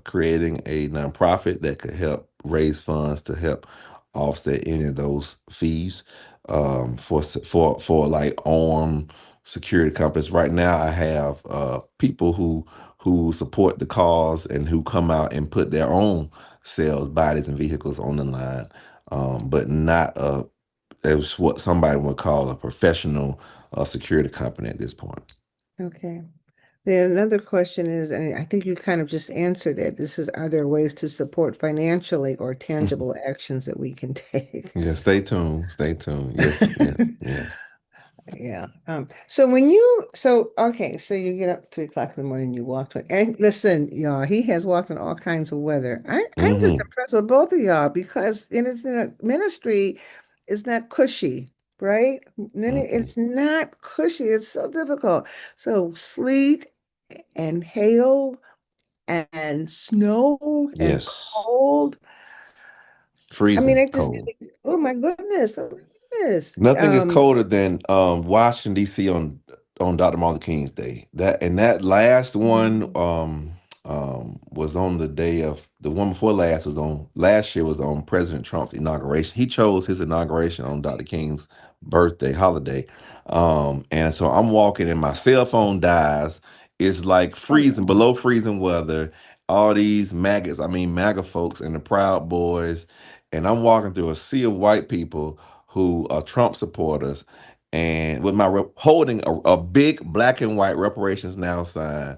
S18: creating a nonprofit that could help raise funds to help offset any of those fees for like armed security companies. Right now, I have people who support the cause and who come out and put their own cells, bodies, and vehicles on the line, but not as what somebody would call a professional security company at this point.
S16: Okay. Then another question is, and I think you kind of just answered it. This is, are there ways to support financially or tangible actions that we can take?
S18: Yeah, stay tuned. Stay tuned. Yes, yes, yes.
S16: Yeah. So okay, so you get up 3 o'clock in the morning, you walk to, and listen, y'all, he has walked in all kinds of weather. I'm just impressed with both of y'all because ministry is not cushy, right? It's not cushy. It's so difficult. So sleet and hail and snow and
S18: Yes.
S16: cold.
S18: Freezing
S16: I just,
S18: cold.
S16: oh my goodness. Oh my goodness.
S18: Nothing is colder than Washington D.C. on Dr. Martin Luther King's Day. That last one was on the one before last year was on President Trump's inauguration. He chose his inauguration on Dr. King's birthday holiday. And so I'm walking and my cell phone dies. It's like freezing, below freezing weather. All these MAGA folks and the Proud Boys. And I'm walking through a sea of white people who are Trump supporters, and with my holding a big black and white reparations now sign,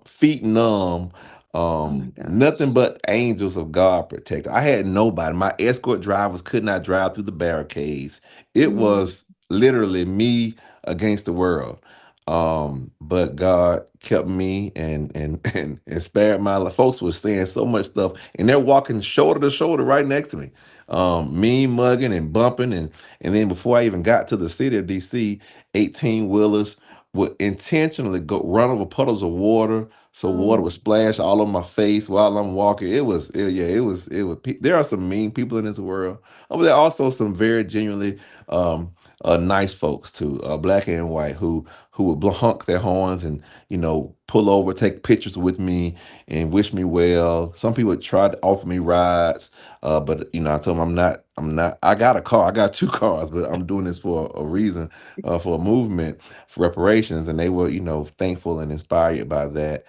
S18: feet numb, nothing but angels of God protect. I had nobody. My escort drivers could not drive through the barricades. It was literally me against the world. But God kept me and spared my life. Folks were saying so much stuff, and they're walking shoulder to shoulder right next to me, me mugging and bumping, and then before I even got to the city of DC, 18-wheelers would intentionally go run over puddles of water, so water would splash all on my face while I'm walking. There are some mean people in this world, but there are also some very genuinely nice folks too, black and white, who would honk their horns and pull over, take pictures with me, and wish me well. Some people would try to offer me rides, but I told them I'm not. I got a car. I got two cars, but I'm doing this for a reason, for a movement, for reparations, and they were thankful and inspired by that.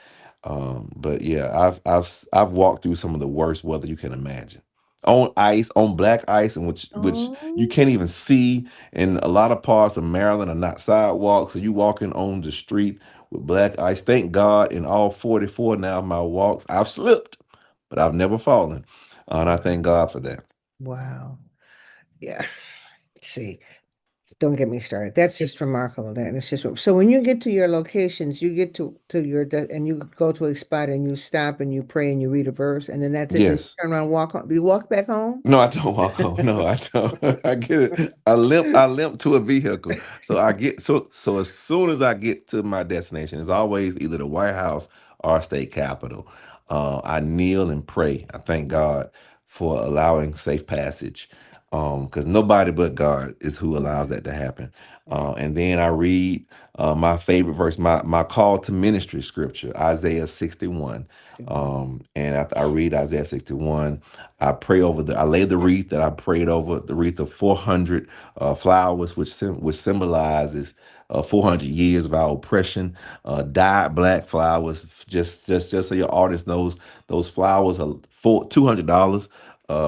S18: But yeah, I've walked through some of the worst weather you can imagine. On ice, on black ice, and which you can't even see. And a lot of parts of Maryland are not sidewalks, so you walking on the street with black ice. Thank God, in all 44 now of my walks, I've slipped, but I've never fallen, and I thank God for that.
S16: Wow. Yeah. See, don't get me started. That's just remarkable. That it's just so when you get to your locations, you get to and you go to a spot and you stop and you pray and you read a verse and then that's it. Then you
S18: Yes.
S16: turn around, and walk home. Do you walk back home?
S18: No, I don't walk home. No, I don't. I get it. I limp to a vehicle. So I get so as soon as I get to my destination, it's always either the White House or state capitol. I kneel and pray. I thank God for allowing safe passage. Because nobody but God is who allows that to happen. And then I read my favorite verse, my call to ministry scripture, Isaiah 61. And after I read Isaiah 61, I lay the wreath that I prayed over, the wreath of 400 flowers, which symbolizes 400 years of our oppression, dyed black flowers. Just so your audience knows, those flowers are for $200.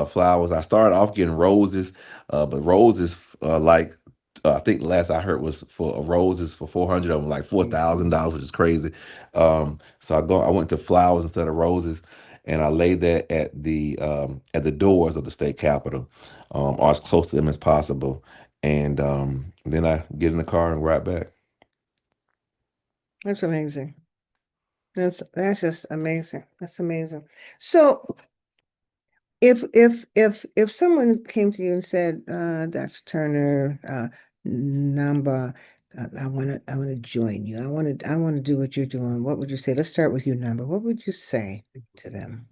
S18: Flowers. I started off getting roses, but roses I think the last I heard was for roses for 400 of them, like $4,000, which is crazy. So I went to flowers instead of roses, and I laid that at the doors of the state capitol, or as close to them as possible. And then I get in the car and ride back.
S16: That's amazing. That's just amazing. That's amazing. So if someone came to you and said, Dr. Turner, Namba, I want to join you. I want to do what you're doing. What would you say? Let's start with you, Namba. What would you say to them?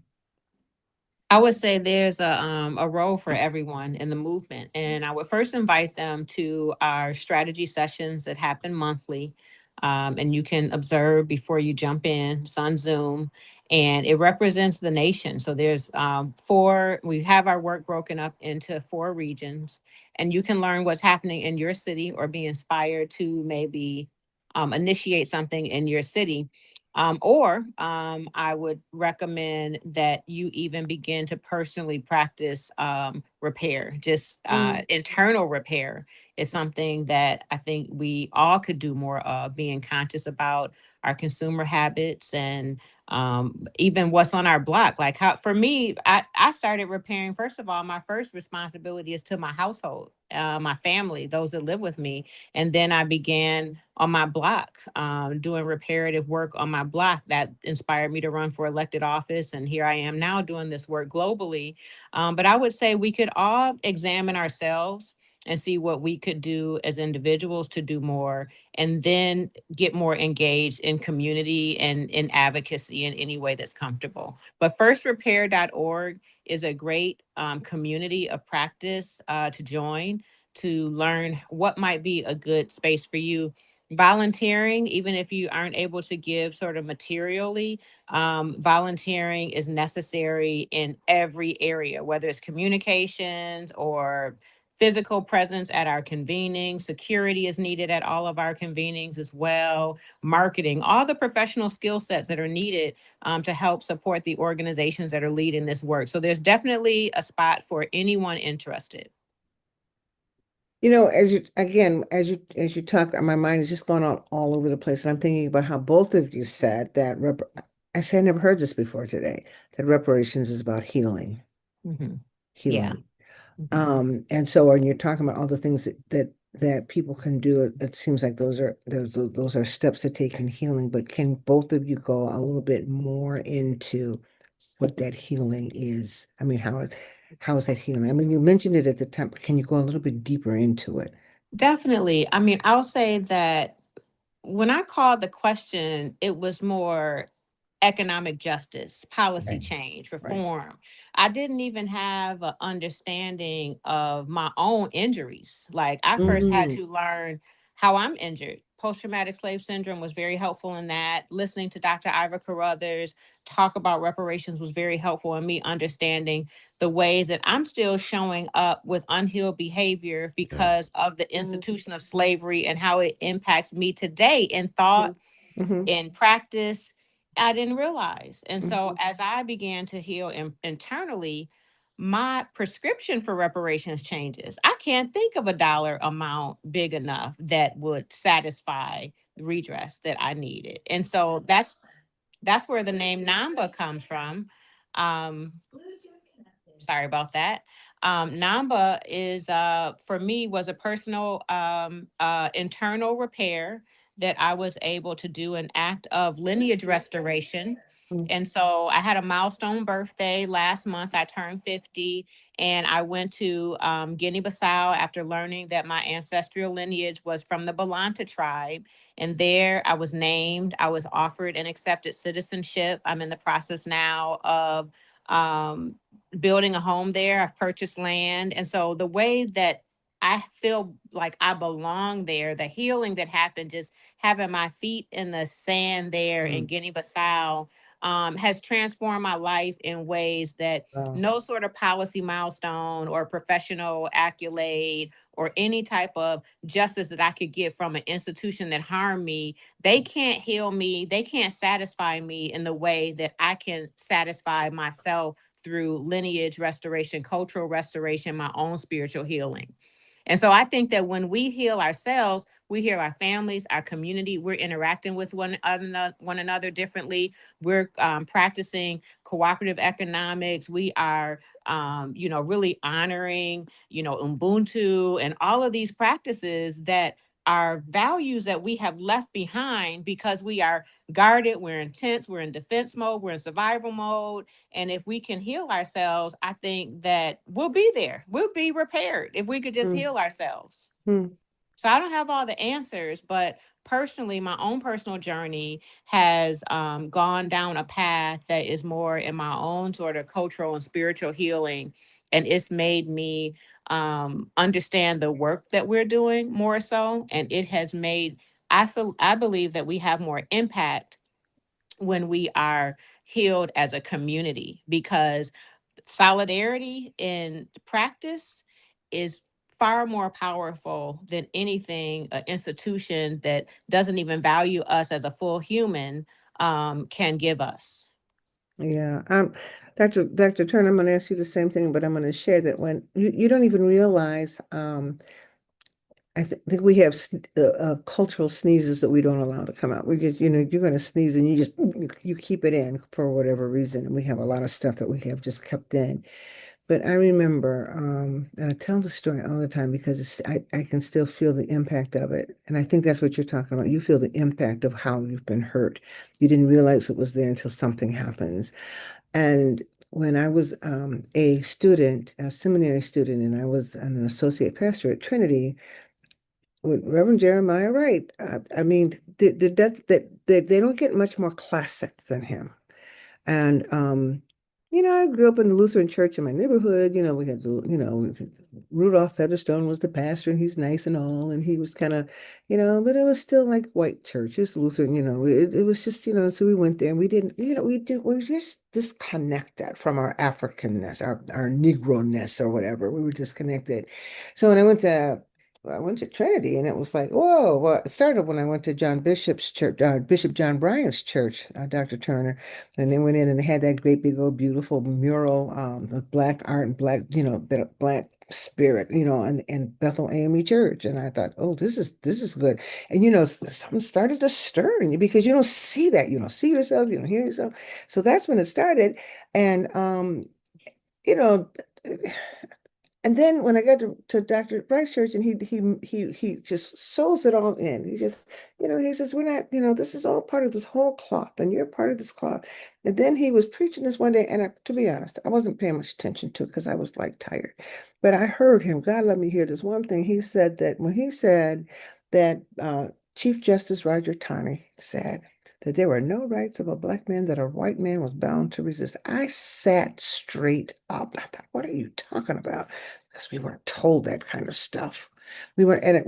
S9: I would say there's a role for everyone in the movement. And I would first invite them to our strategy sessions that happen monthly. And you can observe before you jump in. It's on Zoom. And it represents the nation. So there's we have our work broken up into 4 regions. And you can learn what's happening in your city or be inspired to maybe initiate something in your city. Or I would recommend that you even begin to personally practice repair. Just internal repair is something that I think we all could do more of, being conscious about our consumer habits and even what's on our block. Like how, for me, I started repairing. First of all, my first responsibility is to my household, my family, those that live with me. And then I began on my block, doing reparative work on my block that inspired me to run for elected office. And here I am now doing this work globally. But I would say we could all examine ourselves and see what we could do as individuals to do more, and then get more engaged in community and in advocacy in any way that's comfortable. But firstrepair.org is a great community of practice to join, to learn what might be a good space for you. Volunteering, even if you aren't able to give sort of materially, volunteering is necessary in every area, whether it's communications or physical presence at our convenings. Security is needed at all of our convenings as well. Marketing, all the professional skill sets that are needed to help support the organizations that are leading this work. So there's definitely a spot for anyone interested.
S16: As you talk, my mind is just going all over the place. And I'm thinking about how both of you said that I said I never heard this before today, that reparations is about healing.
S9: Mm-hmm.
S16: Healing.
S9: Yeah.
S16: And so when you're talking about all the things that people can do. It seems like those are steps to take in healing, but can both of you go a little bit more into what that healing is? I mean, how is that healing? I mean, you mentioned it at the time, but can you go a little bit deeper into it?
S9: Definitely. I mean, I'll say that when I called the question, it was more economic justice, policy
S16: Right.
S9: change,
S16: Right.
S9: reform. I didn't even have an understanding of my own injuries. Like I first had
S16: Mm,
S9: to learn how I'm injured. Post-traumatic slave syndrome was very helpful in that. Listening to Dr. Ivor Carruthers talk about reparations was very helpful in me understanding the ways that I'm still showing up with unhealed behavior because of the institution of slavery and how it impacts me today in thought,
S16: mhm,
S9: in practice. I didn't realize. And so
S16: mhm.
S9: as I began to heal internally, my prescription for reparations changes. I can't think of a dollar amount big enough that would satisfy the redress that I needed. And so that's where the name Namba comes from. Um, Sorry about that. Namba is for me was a personal internal repair that I was able to do an act of lineage restoration.
S16: Mm.
S9: And so I had a milestone birthday last month. I turned 50 and I went to Guinea-Bissau after learning that my ancestral lineage was from the Balanta tribe. And there I was named, I was offered and accepted citizenship. I'm in the process now of um, building a home there. I've purchased land. And so the way that I feel like I belong there, the healing that happened, just having my feet in the sand there in
S16: Mm.
S9: Guinea-Bissau, has transformed my life in ways that
S16: Wow.
S9: no sort of policy milestone or professional accolade or any type of justice that I could get from an institution that harmed me, they can't heal me. They can't satisfy me in the way that I can satisfy myself through lineage restoration, cultural restoration, my own spiritual healing. And so I think that when we heal ourselves, we heal our families, our community. We're interacting with one another differently. We're practicing cooperative economics. We are, really honoring, Ubuntu and all of these practices that are values that we have left behind because we are guarded, we're intense, we're in defense mode, we're in survival mode. And if we can heal ourselves, I think that we'll be there. We'll be repaired if we could just
S16: Mm.
S9: heal ourselves.
S16: Mm.
S9: So I don't have all the answers, but personally, my own personal journey has gone down a path that is more in my own sort of cultural and spiritual healing. And it's made me understand the work that we're doing more so. And it has made, I believe that we have more impact when we are healed as a community because solidarity in practice is far more powerful than anything an institution that doesn't even value us as a full human can give us.
S16: Yeah. Dr. Turner, I'm going to ask you the same thing, but I'm going to share that when you don't even realize, think we have cultural sneezes that we don't allow to come out. We just, you're going to sneeze and you keep it in for whatever reason. And we have a lot of stuff that we have just kept in. But I remember, and I tell the story all the time because I can still feel the impact of it. And I think that's what you're talking about. You feel the impact of how you've been hurt. You didn't realize it was there until something happens. And when I was a student, a seminary student, and I was an associate pastor at Trinity, with Reverend Jeremiah Wright, I mean, they don't get much more classic than him. And I grew up in the Lutheran church in my neighborhood. We had Rudolph Featherstone was the pastor, and he's nice and all, and he was kind of, but it was still like white church. It was Lutheran, it was just, so we went there and we didn't, we were just disconnected from our Africanness, our Negro-ness or whatever. We were disconnected. So when I went to Trinity, and it was like, whoa. Well, it started when I went to John Bishop's church, Bishop John Bryant's church, Dr. Turner. And they went in and they had that great big old beautiful mural with black art and black, black spirit, and Bethel AME Church. And I thought, oh, this is good. And something started to stir in you because you don't see that. You don't see yourself, you don't hear yourself. So that's when it started. And you know, And then when I got to Dr. Bright's church, and he just sews it all in. He just, he says, we're not, this is all part of this whole cloth, and you're part of this cloth. And then he was preaching this one day, and to be honest, I wasn't paying much attention to it because I was like tired. But I heard him. God let me hear this one thing. He said that when he said that Chief Justice Roger Taney said that there were no rights of a black man that a white man was bound to resist, I sat straight up. I thought, what are you talking about? Because we weren't told that kind of stuff. We weren't, and it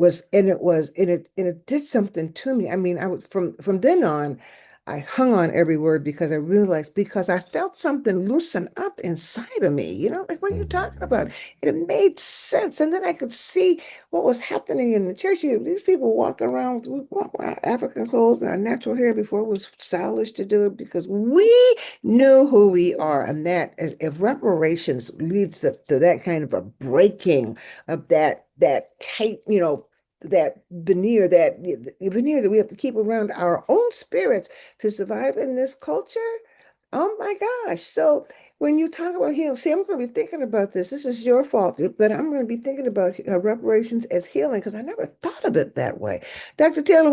S16: did something to me. I mean, I would from then on, I hung on every word because I realized, because I felt something loosen up inside of me, like, what are you talking about? And it made sense. And then I could see what was happening in the church. These people walk around African clothes and our natural hair before it was stylish to do it, because we knew who we are. And that, if reparations leads to that kind of a breaking of that tight, that veneer that we have to keep around our own spirits to survive in this culture. Oh my gosh. So when you talk about healing, see, I'm going to be thinking about this. This is your fault, but I'm going to be thinking about reparations as healing, because I never thought of it that way. Dr. Taylor,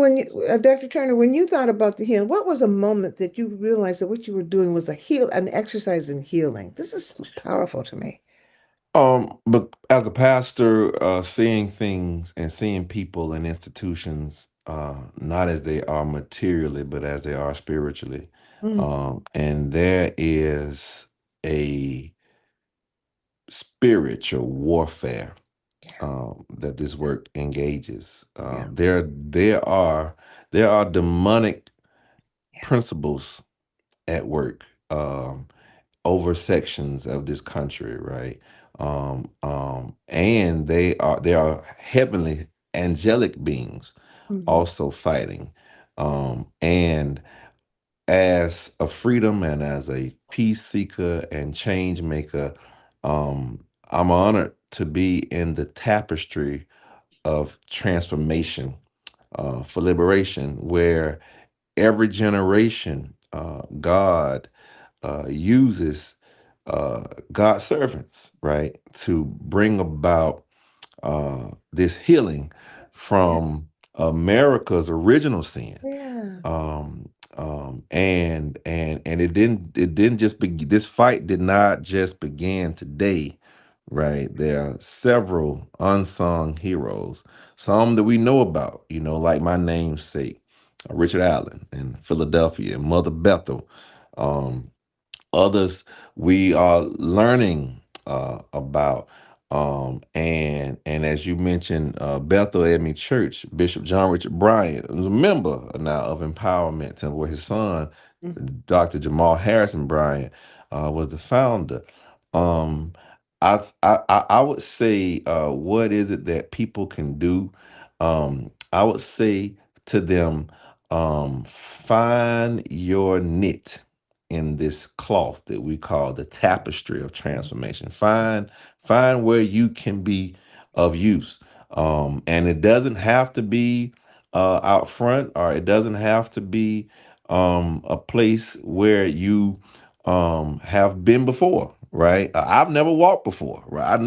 S16: Dr. Turner, when you thought about the healing, what was a moment that you realized that what you were doing was an exercise in healing? This is so powerful to me.
S18: But as a pastor, seeing things and seeing people and institutions, not as they are materially, but as they are spiritually. And there is a spiritual warfare that this work engages. There are demonic principles at work over sections of this country, right? And there are heavenly angelic beings also fighting. And as a freedom and as a peace seeker and change maker, I'm honored to be in the tapestry of transformation for liberation, where every generation God uses God's servants, right, to bring about this healing from America's original sin. And it didn't just begin. This fight did not just begin today, right? There are several unsung heroes, some that we know about, like my namesake, Richard Allen in Philadelphia, and Mother Bethel. Others we are learning about. And as you mentioned, Bethel AME Church, Bishop John Richard Bryant is a member now of Empowerment Temple, where his son, Dr. Jamal Harrison Bryant, was the founder. I would say, what is it that people can do? I would say to them, find your knit in this cloth that we call the tapestry of transformation. Find where you can be of use. And it doesn't have to be out front, or it doesn't have to be a place where you have been before, right? I've never walked before, right?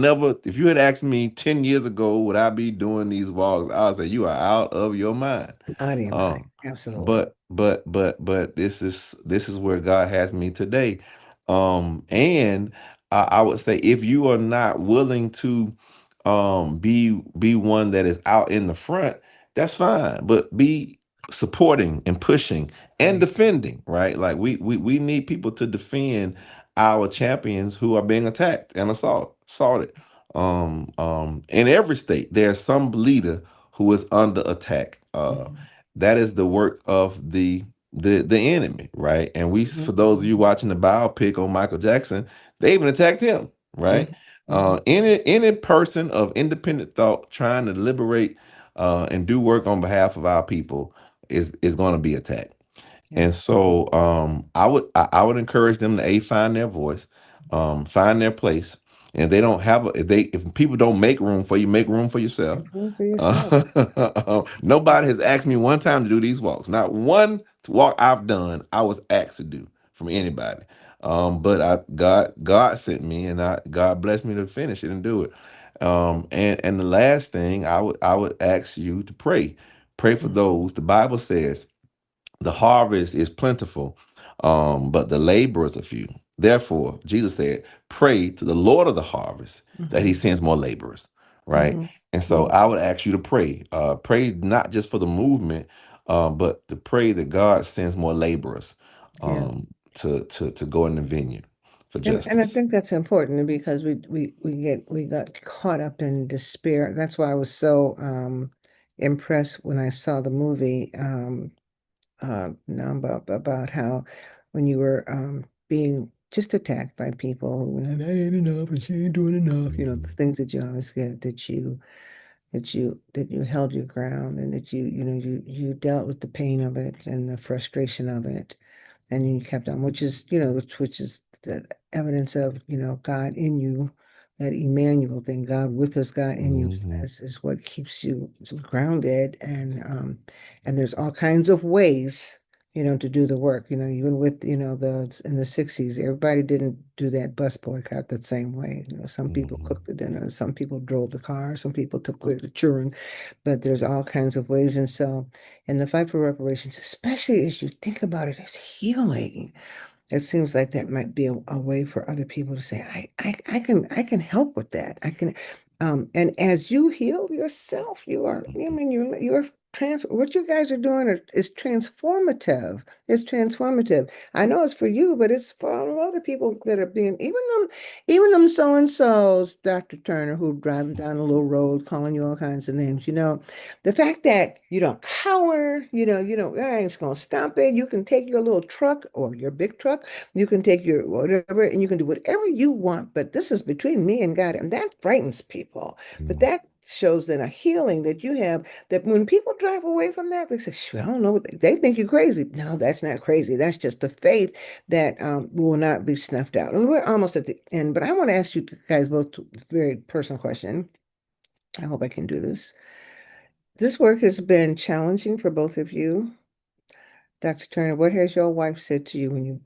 S18: If you had asked me 10 years ago, would I be doing these walks? I would say you are out of your mind.
S16: Out of your mind. Absolutely.
S18: But this is where God has me today. And I would say, if you are not willing to be one that is out in the front, that's fine. But be supporting and pushing and defending, right? Like we need people to defend our champions who are being attacked and assaulted. In every state, there's some leader who is under attack. That is the work of the enemy, right? And for those of you watching the biopic on Michael Jackson, they even attacked him, right? Any person of independent thought trying to liberate and do work on behalf of our people is going to be attacked. And so I would encourage them to find their voice, find their place. And if they don't have if people don't make room for you, make room for yourself. Nobody has asked me one time to do these walks. Not one walk I've done I was asked to do from anybody. But God sent me, and God blessed me to finish it and do it. And the last thing I would ask you to pray. Pray for those. The Bible says the harvest is plentiful, but the laborers are few. Therefore, Jesus said, pray to the Lord of the harvest that he sends more laborers, right? And so I would ask you to pray. Pray not just for the movement, but to pray that God sends more laborers
S16: Yeah.
S18: to go in the vineyard for
S16: And I
S18: justice.
S16: think that's important because we got caught up in despair. That's why I was so impressed when I saw the movie about how when you were being just attacked by people who that ain't enough and she ain't doing enough, the things that you always get, that you held your ground, and that you dealt with the pain of it and the frustration of it, and you kept on, which is the evidence of God in you. That Emmanuel thing, God with us, God in you, is what keeps you grounded. And there's all kinds of ways to do the work. Even with the in the 60s, everybody didn't do that bus boycott the same way. Some people cooked the dinner, some people drove the car, some people took care of the children, but there's all kinds of ways. And so in the fight for reparations, especially as you think about it as healing, it seems like that might be a way for other people to say, I can help with that. I can, and as you heal yourself, you're what you guys are doing is transformative. It's transformative. I know it's for you, but it's for all the other people that are being, even them so-and-sos, Dr. Turner, who driving down a little road calling you all kinds of names. The fact that you don't cower, I ain't gonna stop it. You can take your little truck or your big truck, you can take your whatever, and you can do whatever you want, but this is between me and God. And that frightens people. But that shows that a healing that you have, that when people drive away from that, they say, "Shoot, I don't know what they think you're crazy." No, that's not crazy. That's just the faith that will not be snuffed out. And we're almost at the end, but I want to ask you guys both a very personal question. I hope I can do this. This work has been challenging for both of you. Dr. Turner, what has your wife said to you when you've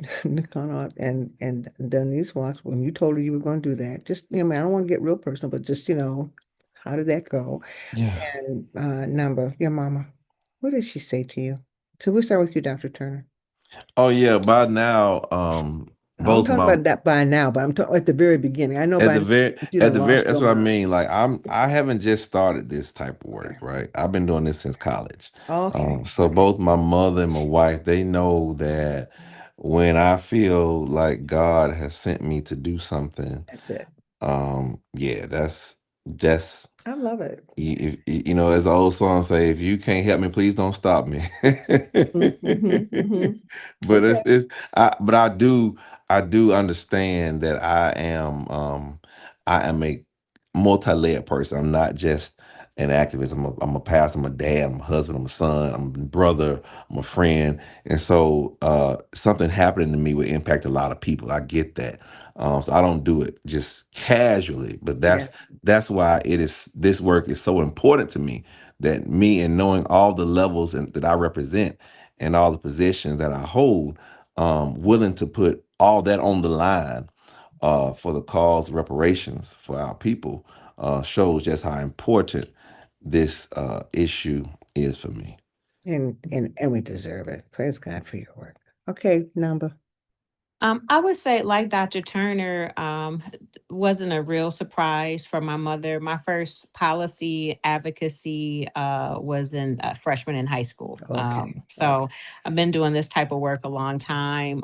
S16: gone out and done these walks, when you told her you were going to do that? Just, I don't want to get real personal, but just, how did that go?
S18: Yeah.
S16: And Number, your mama, what did she say to you? So we'll start with you, Dr. Turner.
S18: Oh yeah, by now,
S16: I don't
S18: both
S16: talk
S18: my
S16: about that by now, but I'm talking at the very beginning. I know
S18: at
S16: by
S18: the
S16: now
S18: very
S16: you
S18: at
S16: done
S18: the very
S16: lost
S18: that's
S16: your
S18: what I
S16: mind.
S18: mean. Like I haven't just started this type of work, right? I've been doing this since college.
S16: Okay.
S18: So both my mother and my wife, they know that when I feel like God has sent me to do something,
S16: That's it.
S18: yeah, that's
S16: I love it.
S18: as the old song say, if you can't help me, please don't stop me. But
S16: Okay.
S18: but I do understand that I am a multi-layered person. I'm not just an activist. I'm a pastor, I'm a dad, I'm a husband, I'm a son, I'm a brother, I'm a friend. And so something happening to me would impact a lot of people. I get that. So I don't do it just casually, but
S16: Yeah.
S18: that's why this work is so important to me, that me and knowing all the levels that I represent and all the positions that I hold, willing to put all that on the line for the cause of reparations for our people, shows just how important this issue is for me.
S16: And we deserve it. Praise God for your work. Okay, Number.
S9: I would say, like Dr. Turner, wasn't a real surprise for my mother. My first policy advocacy was in freshman in high school.
S16: Okay.
S9: So I've been doing this type of work a long time,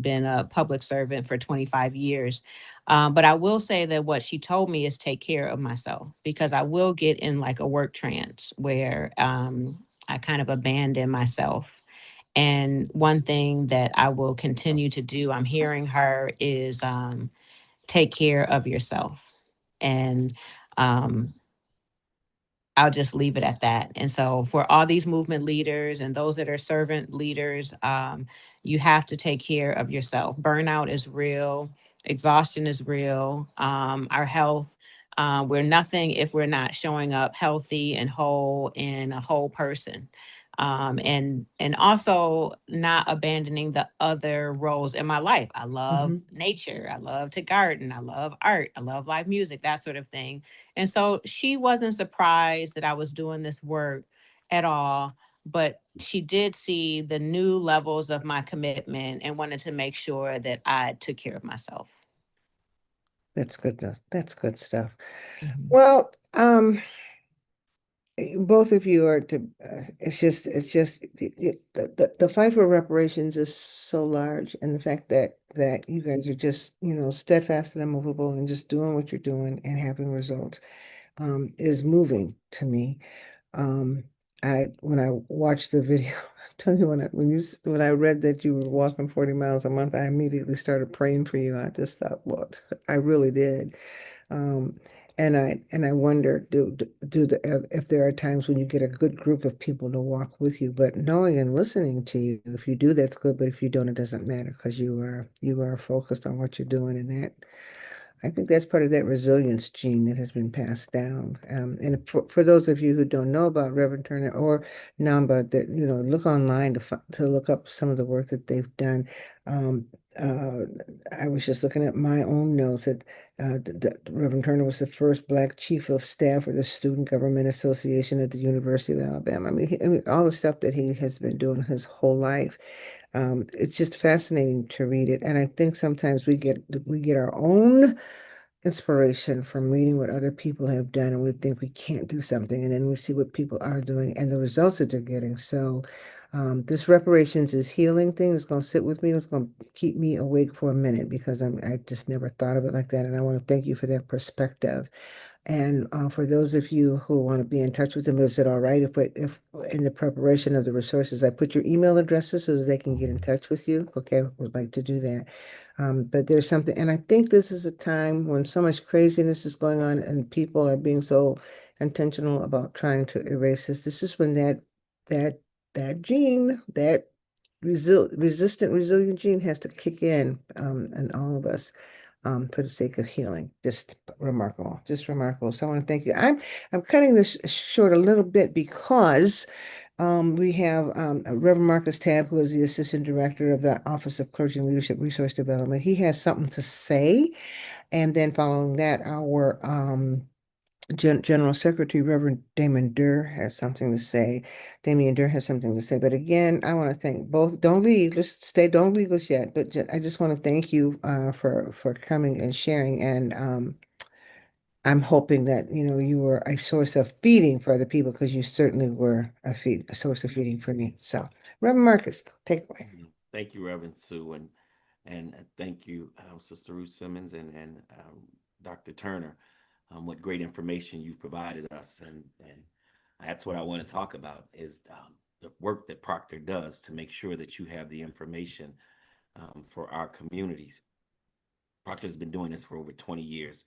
S9: been a public servant for 25 years. But I will say that what she told me is take care of myself, because I will get in like a work trance where I kind of abandon myself. And one thing that I will continue to do, I'm hearing her, is take care of yourself. And um, I'll just leave it at that. And so, for all these movement leaders and those that are servant leaders, you have to take care of yourself. Burnout is real, exhaustion is real. Our health, we're nothing if we're not showing up healthy and whole and a whole person. And also not abandoning the other roles in my life. I love nature. I love to garden. I love art. I love live music, that sort of thing. And so she wasn't surprised that I was doing this work at all, but she did see the new levels of my commitment and wanted to make sure that I took care of myself.
S16: That's good stuff. That's good stuff.
S9: Mhm.
S16: Well, both of you are to, the fight for reparations is so large, and the fact that you guys are just, steadfast and immovable and just doing what you're doing and having results, is moving to me. Um, when I watched the video, tell you when I read that you were walking 40 miles a month, I immediately started praying for you. I just thought, well, I really did. Um, and I wonder, if there are times when you get a good group of people to walk with you, but knowing and listening to you, if you do, that's good, but if you don't, it doesn't matter, because you are focused on what you're doing, and that, I think that's part of that resilience gene that has been passed down. And for those of you who don't know about Reverend Turner or Namba, that look online to look up some of the work that they've done. Um, I was just looking at my own notes that Reverend Turner was the first Black chief of staff for the Student Government Association at the University of Alabama. I mean, all the stuff that he has been doing his whole life. It's just fascinating to read it, and I think sometimes we get our own inspiration from reading what other people have done, and we think we can't do something, and then we see what people are doing and the results that they're getting. So this reparations is healing thing is going to sit with me. It's going to keep me awake for a minute, because I just never thought of it like that, and I want to thank you for that perspective. And for those of you who want to be in touch with them, is it all right if in the preparation of the resources, I put your email addresses so that they can get in touch with you? Okay, would like to do that. But there's something, and I think this is a time when so much craziness is going on and people are being so intentional about trying to erase this. This is when that gene, that resilient gene has to kick in all of us, for the sake of healing. Just remarkable, just remarkable. So I want to thank you. I'm cutting this short a little bit because we have Reverend Marcus Tabb, who is the Assistant Director of the Office of Clergy and Leadership Resource Development. He has something to say. And then following that, our General Secretary, Reverend Damon Durr, has something to say. Damien Durr has something to say. But again, I want to thank both. Don't leave. Just stay. Don't leave us yet. But I just want to thank you for coming and sharing. And I'm hoping that you were a source of feeding for other people, because you certainly were a source of feeding for me. So, Reverend Marcus, take it away.
S17: Thank you, Reverend Sue, and thank you, Sister Rue Simmons and Dr. Turner. What great information you've provided us, and that's what I want to talk about is the work that Proctor does to make sure that you have the information for our communities. Proctor's been doing this for over 20 years,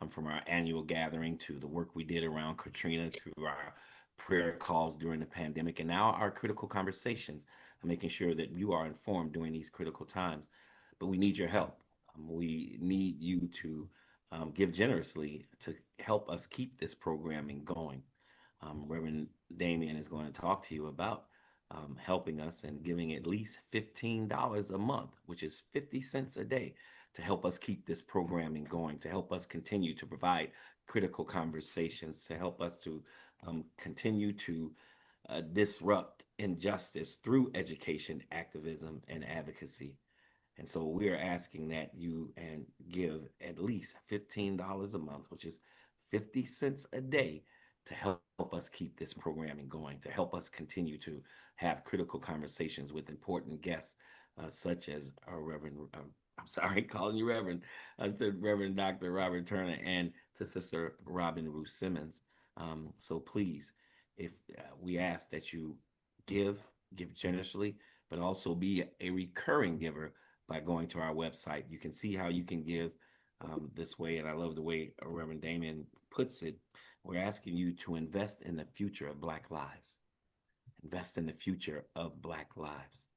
S17: from our annual gathering to the work we did around Katrina, to our prayer calls during the pandemic, and now our critical conversations, making sure that you are informed during these critical times. But we need your help. We need you to give generously to help us keep this programming going. Reverend Damien is going to talk to you about helping us and giving at least $15 a month, which is 50 cents a day, to help us keep this programming going, to help us continue to provide critical conversations, to help us to continue to disrupt injustice through education, activism, and advocacy. And so we are asking that you and give at least $15 a month, which is 50 cents a day, to help us keep this programming going, to help us continue to have critical conversations with important guests, such as our Reverend, I'm sorry, calling you Reverend, to Reverend Dr. Robert Turner, and to Sister Robin Rue Simmons. So please, if we ask that you give generously, but also be a recurring giver by going to our website. You can see how you can give this way, and I love the way Reverend Damien puts it. We're asking you to invest in the future of Black lives. Invest in the future of Black lives.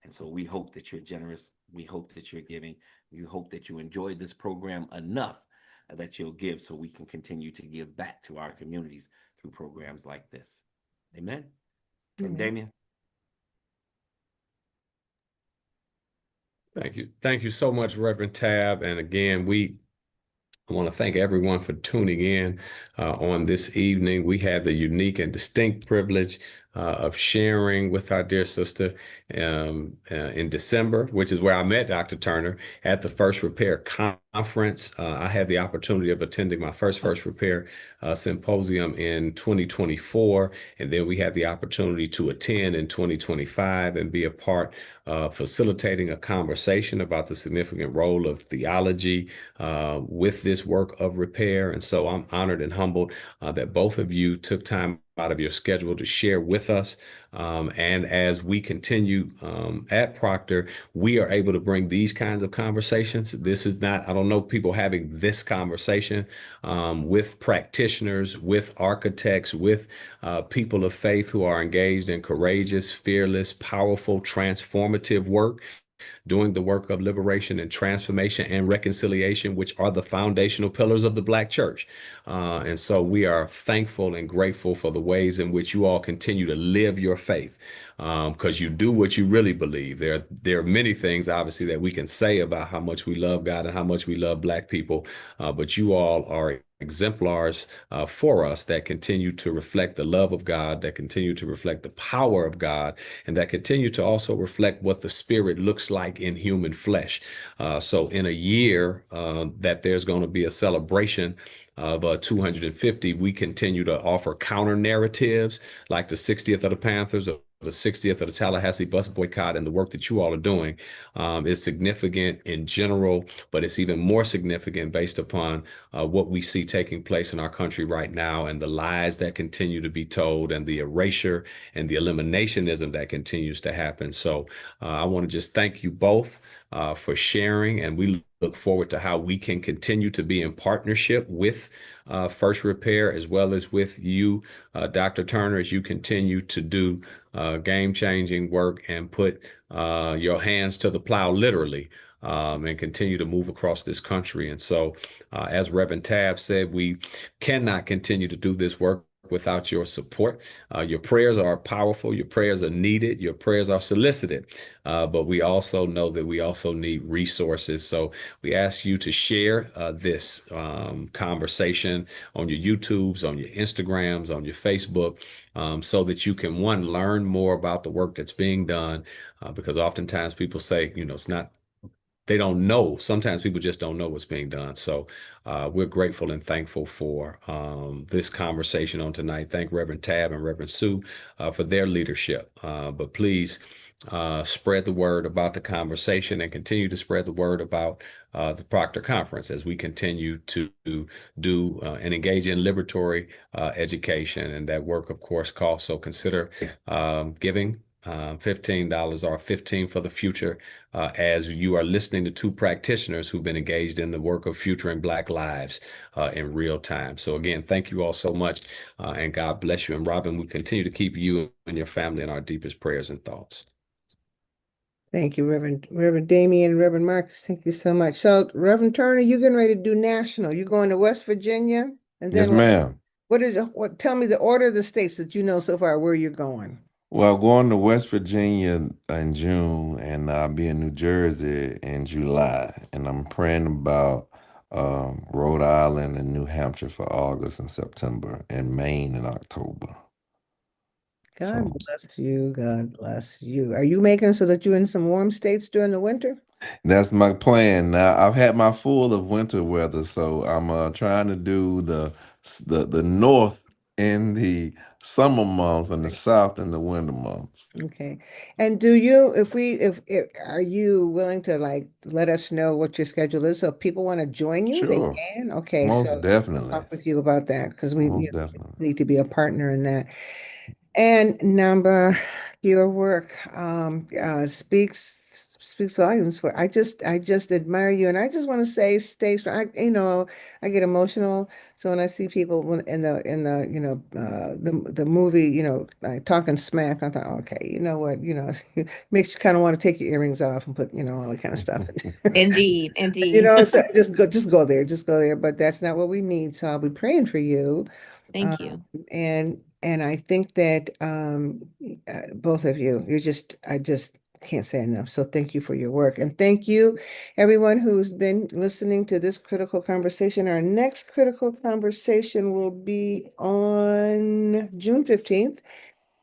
S17: And so we hope that you're generous. We hope that you're giving. We hope that you enjoyed this program enough that you'll give, so we can continue to give back to our communities through programs like this. Amen. Damien.
S21: Thank you. Thank you so much, Reverend Tab. And again, I want to thank everyone for tuning in on this evening. We had the unique and distinct privilege of sharing with our dear sister in December, which is where I met Dr. Turner at the First Repair Conference. I had the opportunity of attending my First Repair symposium in 2024, and then we had the opportunity to attend in 2025 and be a part of facilitating a conversation about the significant role of theology with this work of repair. And so I'm honored and humbled that both of you took time out of your schedule to share with us. And as we continue at Proctor, we are able to bring these kinds of conversations. This is not, I don't know people having this conversation with practitioners, with architects, with people of faith who are engaged in courageous, fearless, powerful, transformative work, doing the work of liberation and transformation and reconciliation, which are the foundational pillars of the Black church. And so we are thankful and grateful for the ways in which you all continue to live your faith, because you do what you really believe. There are many things, obviously, that we can say about how much we love God and how much we love Black people, but you all are exemplars for us that continue to reflect the love of God, that continue to reflect the power of God, and that continue to also reflect what the Spirit looks like in human flesh. So in a year that there's going to be a celebration of 250, we continue to offer counter narratives like the 60th of the Panthers, or the 60th of the Tallahassee bus boycott, and the work that you all are doing is significant in general, but it's even more significant based upon what we see taking place in our country right now, and the lies that continue to be told, and the erasure and the eliminationism that continues to happen. So I want to just thank you both for sharing, and we look forward to how we can continue to be in partnership with First Repair, as well as with you, Dr. Turner, as you continue to do game-changing work and put your hands to the plow, literally, and continue to move across this country. And so, as Reverend Tab said, we cannot continue to do this work without your support. Your prayers are powerful. Your prayers are needed. Your prayers are solicited. But we also know that we also need resources. So we ask you to share this conversation on your YouTubes, on your Instagrams, on your Facebook, so that you can, one, learn more about the work that's being done. Because oftentimes people say, it's not, they don't know. Sometimes people just don't know what's being done. So we're grateful and thankful for this conversation on tonight. Thank Reverend Tab and Reverend Sue for their leadership. But please spread the word about the conversation, and continue to spread the word about the Proctor Conference as we continue to do and engage in liberatory education. And that work, of course, costs. So consider giving $15 or 15 for the future, as you are listening to two practitioners who've been engaged in the work of futuring Black lives in real time. So again, thank you all so much, and God bless you. And Robin, we continue to keep you and your family in our deepest prayers and thoughts.
S16: Thank you, Reverend Damien, Reverend Marcus. Thank you so much. So, Reverend Turner, you're getting ready to do national. You're going to West Virginia, and then
S18: Yes, ma'am.
S16: Tell me the order of the states that you know so far where you're going.
S18: Well, going to West Virginia in June, and I'll be in New Jersey in July. And I'm praying about Rhode Island and New Hampshire for August and September, and Maine in October.
S16: God bless you. God bless you. Are you making it so that you're in some warm states during the winter?
S18: That's my plan. Now, I've had my full of winter weather, so I'm trying to do the north in the summer months and the south in the winter months.
S16: Okay. And do you, if are you willing to let us know what your schedule is? So if people want to join you, they
S18: Sure.
S16: can. Okay.
S18: Most
S16: So
S18: definitely.
S16: I'll talk with you about that, because we
S18: Most definitely.
S16: need to be a partner in that. And Namba, your work speaks volumes. For I just admire you, and I just want to say, stay strong. I get emotional. So when I see people in the movie, like talking smack, I thought, okay, you know what, makes you kind of want to take your earrings off and put, all that kind of stuff.
S9: Indeed, indeed.
S16: So just go there. But that's not what we need. So I'll be praying for you.
S9: Thank you.
S16: And I think that both of you. I just can't say enough. So thank you for your work. And thank you, everyone who's been listening to this critical conversation. Our next critical conversation will be on June 15th.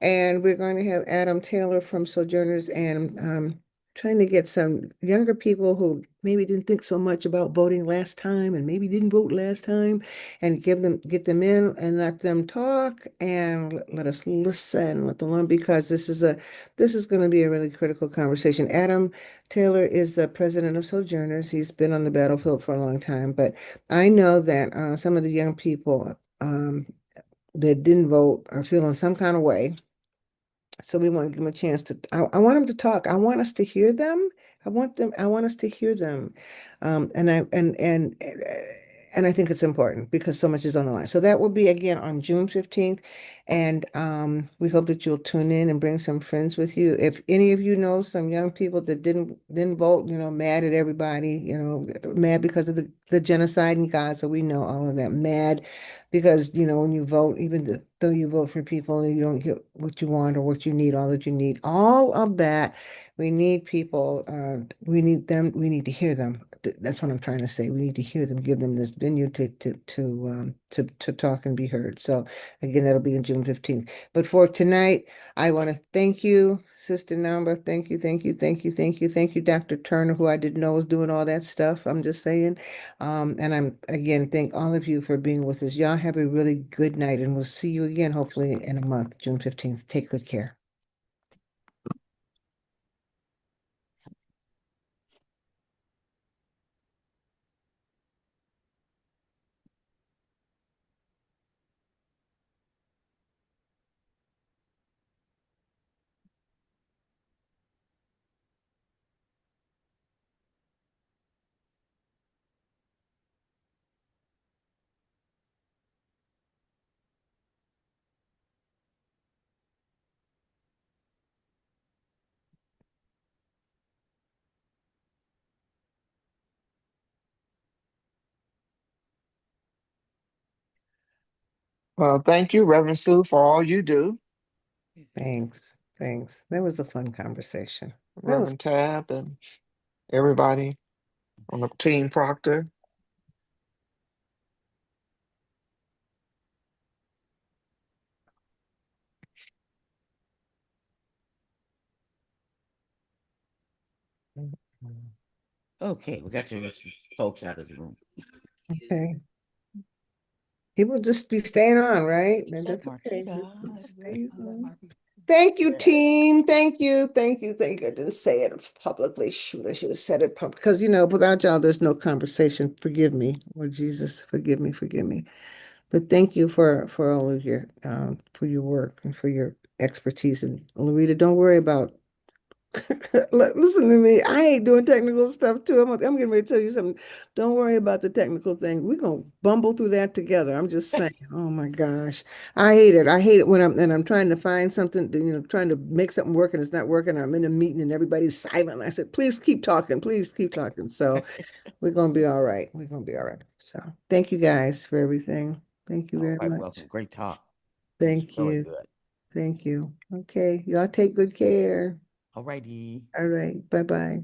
S16: And we're going to have Adam Taylor from Sojourners and trying to get some younger people who maybe didn't think so much about voting last time and maybe didn't vote last time, and get them in and let them talk and let us listen, let them learn, because this is going to be a really critical conversation. Adam Taylor is the president of Sojourners. He's been on the battlefield for a long time, but I know that some of the young people that didn't vote are feeling some kind of way. So we want to give them a chance to, I want them to talk. I want us to hear them. I want us to hear them. And I think it's important because so much is on the line. So that will be again on June 15th. And we hope that you'll tune in and bring some friends with you. If any of you know some young people that didn't vote, mad at everybody, mad because of the genocide in Gaza, we know all of that. Mad because, when you vote, even though you vote for people and you don't get what you want or what you need, all that you need, all of that, we need people, we need them, we need to hear them. That's what I'm trying to say. We need to hear them, give them this venue to talk and be heard. So again, that'll be on June 15th. But for tonight, I want to thank you, Sister Namba. Thank you, thank you, thank you, thank you, thank you, Dr. Turner, who I didn't know was doing all that stuff. I'm just saying. And I'm again thank all of you for being with us. Y'all have a really good night, and we'll see you again hopefully in a month, June 15th. Take good care.
S14: Well, thank you, Reverend Sue, for all you do.
S16: Thanks. That was a fun conversation.
S14: Reverend Tab and everybody on the team Proctor.
S17: Okay, we got your folks out of the room.
S16: Okay. People just be staying on, right? And that's okay. Stay on. Thank you, team. Thank you. Thank you. Thank you. I didn't say it publicly. Shoot, I should have said it public. Because, without y'all, there's no conversation. Forgive me. Lord Jesus, forgive me. Forgive me. But thank you for all of your for your work and for your expertise. And Loretta, don't worry about listen to me. I hate doing technical stuff too. I'm getting ready to tell you something. Don't worry about the technical thing. We're gonna bumble through that together. I'm just saying. Oh my gosh. I hate it. I hate it when I'm trying to find something, trying to make something work and it's not working. I'm in a meeting and everybody's silent. I said, please keep talking. Please keep talking. So we're gonna be all right. We're gonna be all right. So thank you guys for everything. Thank you very much.
S17: Welcome. Great talk.
S16: Thank
S17: Really
S16: you.
S17: good.
S16: Thank you. Okay. Y'all take good care.
S17: All righty.
S16: All right. Bye-bye.